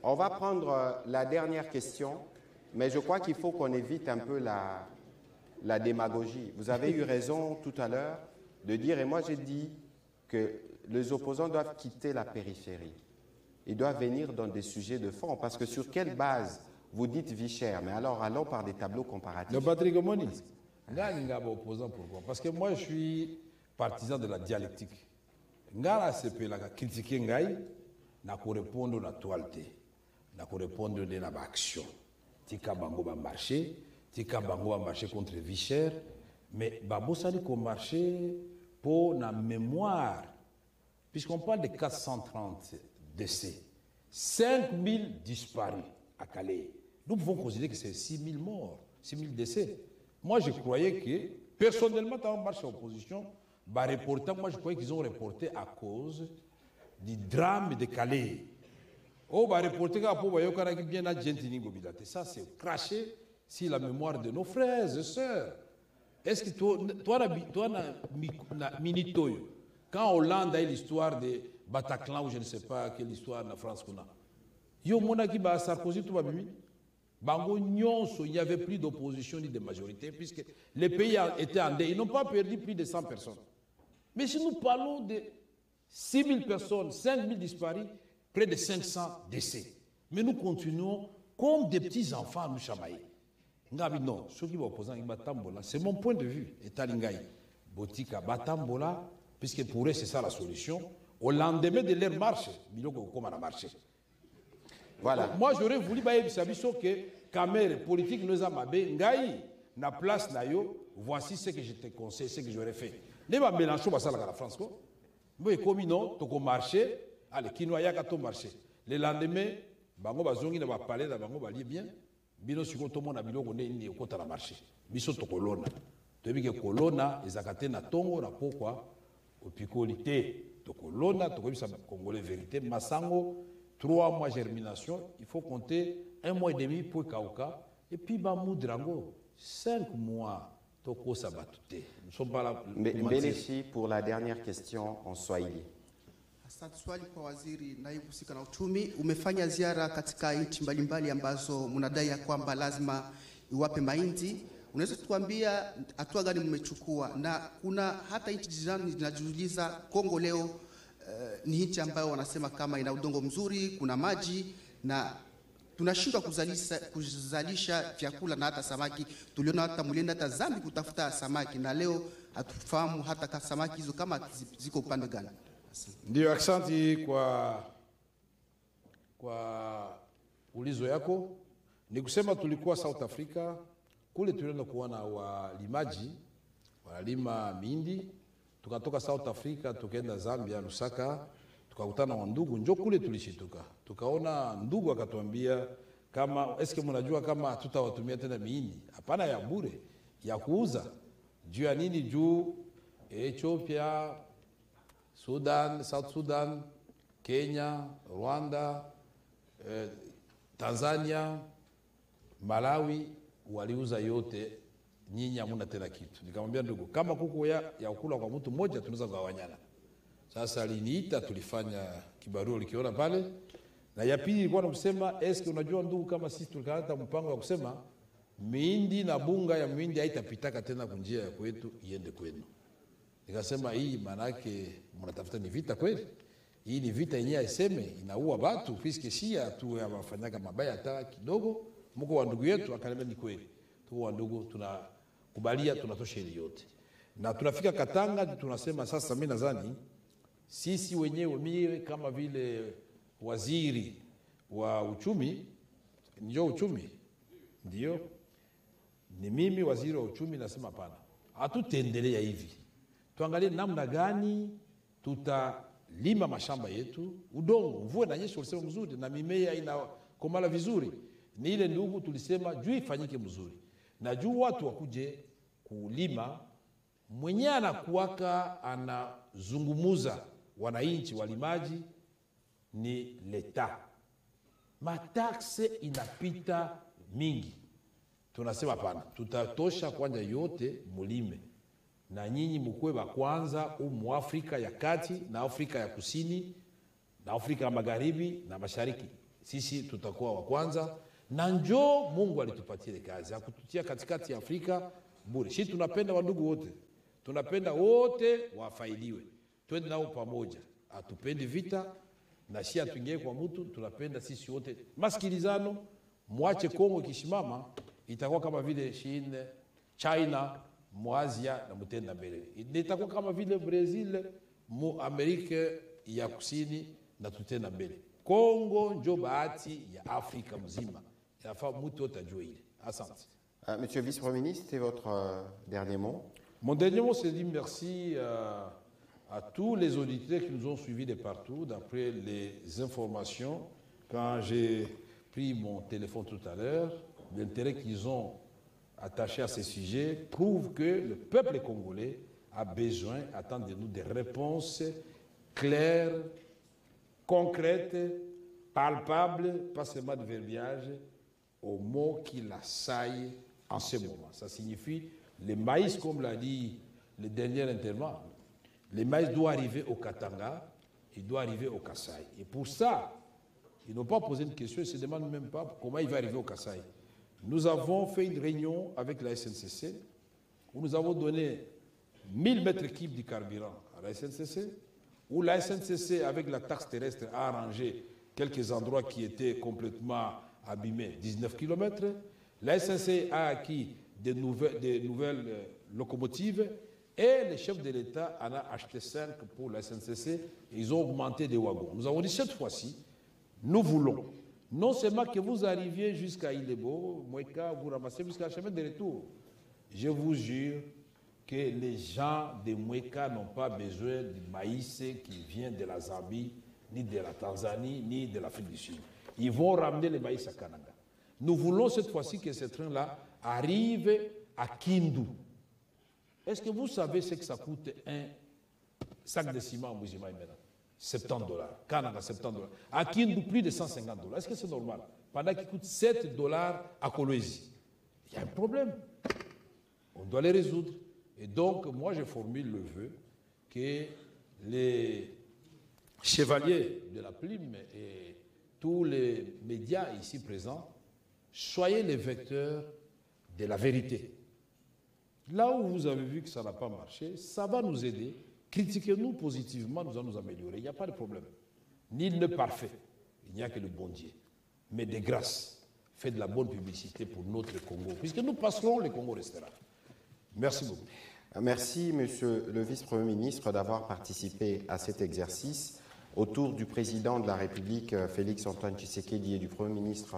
on va prendre la dernière question mais je crois qu'il faut qu'on évite un peu la démagogie. Vous avez eu raison tout à l'heure de dire, et moi j'ai dit que les opposants doivent quitter la périphérie. Ils doivent venir dans des sujets de fond, parce que sur quelle base vous dites vie chère, mais alors allons par des tableaux comparatifs. Le Patrick Omoni, opposant pourquoi? Parce que moi, je suis partisan de la dialectique. Ngala sepe la critiquer ngai, na correspondre à l'actualité, na correspondre à l'action. Tika bango ba marché, tika bango ba marché contre vie chère, mais babo sali ko marché pour la mémoire, puisqu'on parle de 430 décès, 5000 disparus à Calais. Nous pouvons considérer que c'est 6000 morts, 6000 décès. Moi, je croyais que, personnellement, dans la marche à l'opposition, moi, je croyais qu'ils ont reporté à cause du drame de Calais. Oh, reporté ça, c'est cracher sur la mémoire de nos frères et sœurs. Est-ce que toi, Minitoyo, quand Hollande a eu l'histoire de Bataclan, ou je ne sais pas quelle histoire en France qu'on a, yo monaki ba Sarkozy tout va bien. Bango nyonso, il n'y avait plus d'opposition ni de majorité, puisque les pays étaient en deuil. Ils n'ont pas perdu plus de 100 personnes. Mais si nous parlons de 6 000 personnes, 5 000 disparus, près de 500 décès. Mais nous continuons comme des petits enfants à nous chamailler. Non, ceux qui vont opposer à c'est mon point de vue. Et Talingaï, Botika, Batambola, puisque pour eux, c'est ça la solution. Au lendemain de leur marche, comment a marché. Voilà. Donc, moi, j'aurais voulu que Kamer, politique, nous a mabé, Ngaï, na place, voici ce que je te conseille, ce que j'aurais fait. Ne pas mélanger ça à la France. Mais comme non, tu as marché, allez, qui nous a ton marché. Le lendemain, bango bazongi na ba parler na bango bali bien. Bino siko to mona biloko ne ni okota na marché. Biso to kolona. To bi ke kolona ezakate na tongo na pokwa opikolité. To kolona to ko bisa congolais vérité masango 3 mois germination, il faut compter 1 mois et demi pour kauka et puis ba moudrango 5 mois. Nous sommes pas là. Mbelechi pour la dernière question en Swahili. Asante. Swali kwa waziri naibu husika na uchumi, umefanya ziara katika nchi mbalimbali ambazo mnadai ya kwamba lazima iwape mahindi. Unaweza kutuambia hatua gani mmechukua? Na kuna hata nchi jirani zinajiuliza, Kongo leo ni nchi ambayo wanasema kama ina udongo mzuri, kuna maji na tunashindwa kuzalisha vyakula na hata samaki. Tuliona hata mlienda hata Zambia kutafuta samaki na leo hatufahamu hata samaki hizo kama ziko upande gani. Ndio, asante kwa ulizo yako. Ni kusema tulikuwa South Africa, kule tulienda kuona walimaji wanalima mindi. Tukatoka South Africa tukaenda Zambia Lusaka, tukakutana na ndugu, njoo kule tulishituka. Tukaona ndugu akatuambia kama eske mnajua kama tutawatumia tena mindi? Hapana, ya bure, ya kuuza. Juu ya nini? Juu Ethiopia, Sudan, South Sudan, Kenya, Rwanda, Tanzania, Malawi waliuza yote, nyinyi hamuna tena kitu. Nikamwambia ndugu, kama kuku ya kula kwa mtu mmoja tunaweza kugawanyana. Sasa aliniita, tulifanya kibarua likiona pale. Na ya pili ilikuwa nakusema, eske unajua ndugu, kama sisi tulikaleta mpango wa kusema mihindi na bunga ya mihindi haitapitaka tena kunjia ya kwetu iende kwenu. Nikasema hii manake mnatafuta ni vita kweli? Hii ni vita yenyewe iseme inaua watu, fiske shia tu ya wafanyaga mabaya hata kidogo. Mko wa ndugu yetu akaniambia ni kweli. Tu wa ndugu tunakubalia, tunatosha ile yote. Na tunafika Katanga tunasema sasa, mimi nadhani sisi wenyewe, mimi kama vile waziri wa uchumi, ndio uchumi ndio ni mimi waziri wa uchumi, nasema hapana, hatutaendelea hivi. Tuangalie namna gani tutalima mashamba yetu, udongo mvue na nyesha ulisema mzuri na mimea inakomala vizuri. Ni ile ndugu tulisema juu ifanyike mzuri. Na juu watu wakuje kulima, mwenye anakuwaka anazungumuza wananchi walimaji ni leta. Mataxe inapita mingi. Tunasema hapana, tutatosha kwanza yote mulime. Na nyinyi mkwe wa kwanza mu Afrika ya kati na Afrika ya kusini na Afrika ya magharibi na mashariki. Sisi tutakuwa wa kwanza, na njoo Mungu alitupatia kazi ya kututia katikati ya Afrika bure. Sisi tunapenda wandugu wote. Tunapenda wote wafaidiwe. Twende nao pamoja. Hatupendi vita na si atuingie kwa mtu, tunapenda sisi wote masikilizano, mwache Kongo kisimama itakuwa kama vile China mu Asia na mutenda mbele, itakuwa kama vile Brazil mu Amerika ya kusini na tutenda mbele. Kongo njo bahati ya Afrika mzima, inafaa mtu yote ajue ile. Asante. Monsieur le vice-premier ministre, c'est votre dernier mot. Mon dernier mot, c'est de dire merci à tous les auditeurs qui nous ont suivis de partout. D'après les informations, quand j'ai pris mon téléphone tout à l'heure, l'intérêt qu'ils ont attaché à ces sujets prouve que le peuple congolais a besoin, attend de nous des réponses claires, concrètes, palpables, pas seulement de verbiage, aux mots qui l'assaillent en ce moment. Ça signifie, le maïs, comme l'a dit le dernier intervenant, le maïs doit arriver au Katanga, il doit arriver au Kasaï. Et pour ça, ils n'ont pas posé une question, ils ne se demandent même pas comment il va arriver au Kasaï. Nous avons fait une réunion avec la SNCC, où nous avons donné 1000 mètres cubes de carburant à la SNCC, où la SNCC, avec la taxe terrestre, a arrangé quelques endroits qui étaient complètement abîmés, 19 km. La SNCC a acquis des nouvelles locomotives et le chef de l'État en a acheté 5 pour la SNCC et ils ont augmenté des wagons. Nous avons dit cette fois-ci, nous voulons non seulement que vous arriviez jusqu'à Ilebo, Moueka, vous ramassez jusqu'à la chemin de retour. Je vous jure que les gens de Moueka n'ont pas besoin du maïs qui vient de la Zambie, ni de la Tanzanie, ni de l'Afrique du Sud. Ils vont ramener le maïs à Canada. Nous voulons cette fois-ci que ce train-là arrive à Kindu. Est-ce que vous savez ce que ça coûte un sac de ciment en Bouzima et Mena? $70. Canada, $70. À Kindu, plus de $150. Est-ce que c'est normal? Pendant qu'il coûte $7 à Kolwezi. Il y a un problème. On doit les résoudre. Et donc, moi, je formule le vœu que les chevaliers de la plume et tous les médias ici présents, soyez les vecteurs de la vérité. Là où vous avez vu que ça n'a pas marché, ça va nous aider. Critiquez-nous positivement, nous allons nous améliorer. Il n'y a pas de problème. Nul n'est parfait. Il n'y a que le bon Dieu. Mais de grâce, faites de la bonne publicité pour notre Congo. Puisque nous passerons, le Congo restera. Merci beaucoup. Merci, Monsieur le Vice-Premier ministre, d'avoir participé à cet exercice. Autour du président de la République, Félix-Antoine Tshisekedi, et du Premier ministre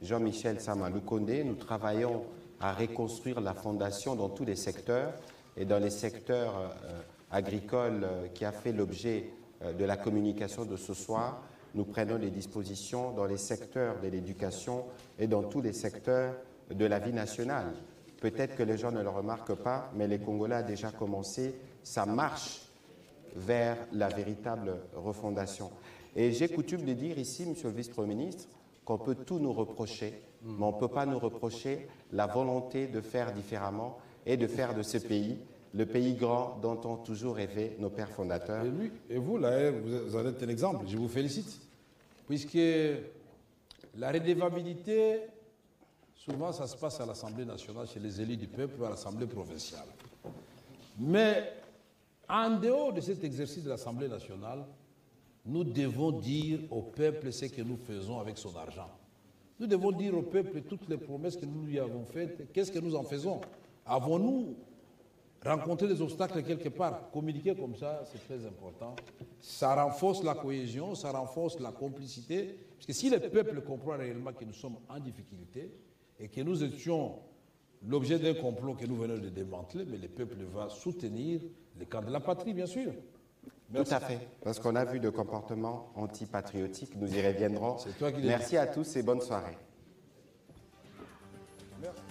Jean-Michel Sama Lukonde, nous travaillons à reconstruire la fondation dans tous les secteurs et dans les secteurs agricoles qui a fait l'objet de la communication de ce soir. Nous prenons des dispositions dans les secteurs de l'éducation et dans tous les secteurs de la vie nationale. Peut-être que les gens ne le remarquent pas, mais les Congolais ont déjà commencé sa marche vers la véritable refondation. Et j'ai coutume de dire ici, Monsieur le Vice-Premier ministre, qu'on peut tout nous reprocher, mais on ne peut pas nous reprocher la volonté de faire différemment et de faire de ce pays le pays grand dont ont toujours rêvé nos pères fondateurs. Et vous, là, vous en êtes un exemple, je vous félicite. Puisque la redevabilité, souvent ça se passe à l'Assemblée nationale, chez les élus du peuple, à l'Assemblée provinciale. Mais en dehors de cet exercice de l'Assemblée nationale, nous devons dire au peuple ce que nous faisons avec son argent. Nous devons dire au peuple toutes les promesses que nous lui avons faites, qu'est-ce que nous en faisons. Avons-nous rencontré des obstacles quelque part? Communiquer comme ça, c'est très important. Ça renforce la cohésion, ça renforce la complicité. Parce que si le peuple comprend réellement que nous sommes en difficulté et que nous étions l'objet d'un complot que nous venons de démanteler, mais le peuple va soutenir les camps de la patrie, bien sûr. Merci. Tout à fait, parce qu'on a vu de comportements antipatriotiques, nous y reviendrons. Merci à tous et bonne soirée. Merci.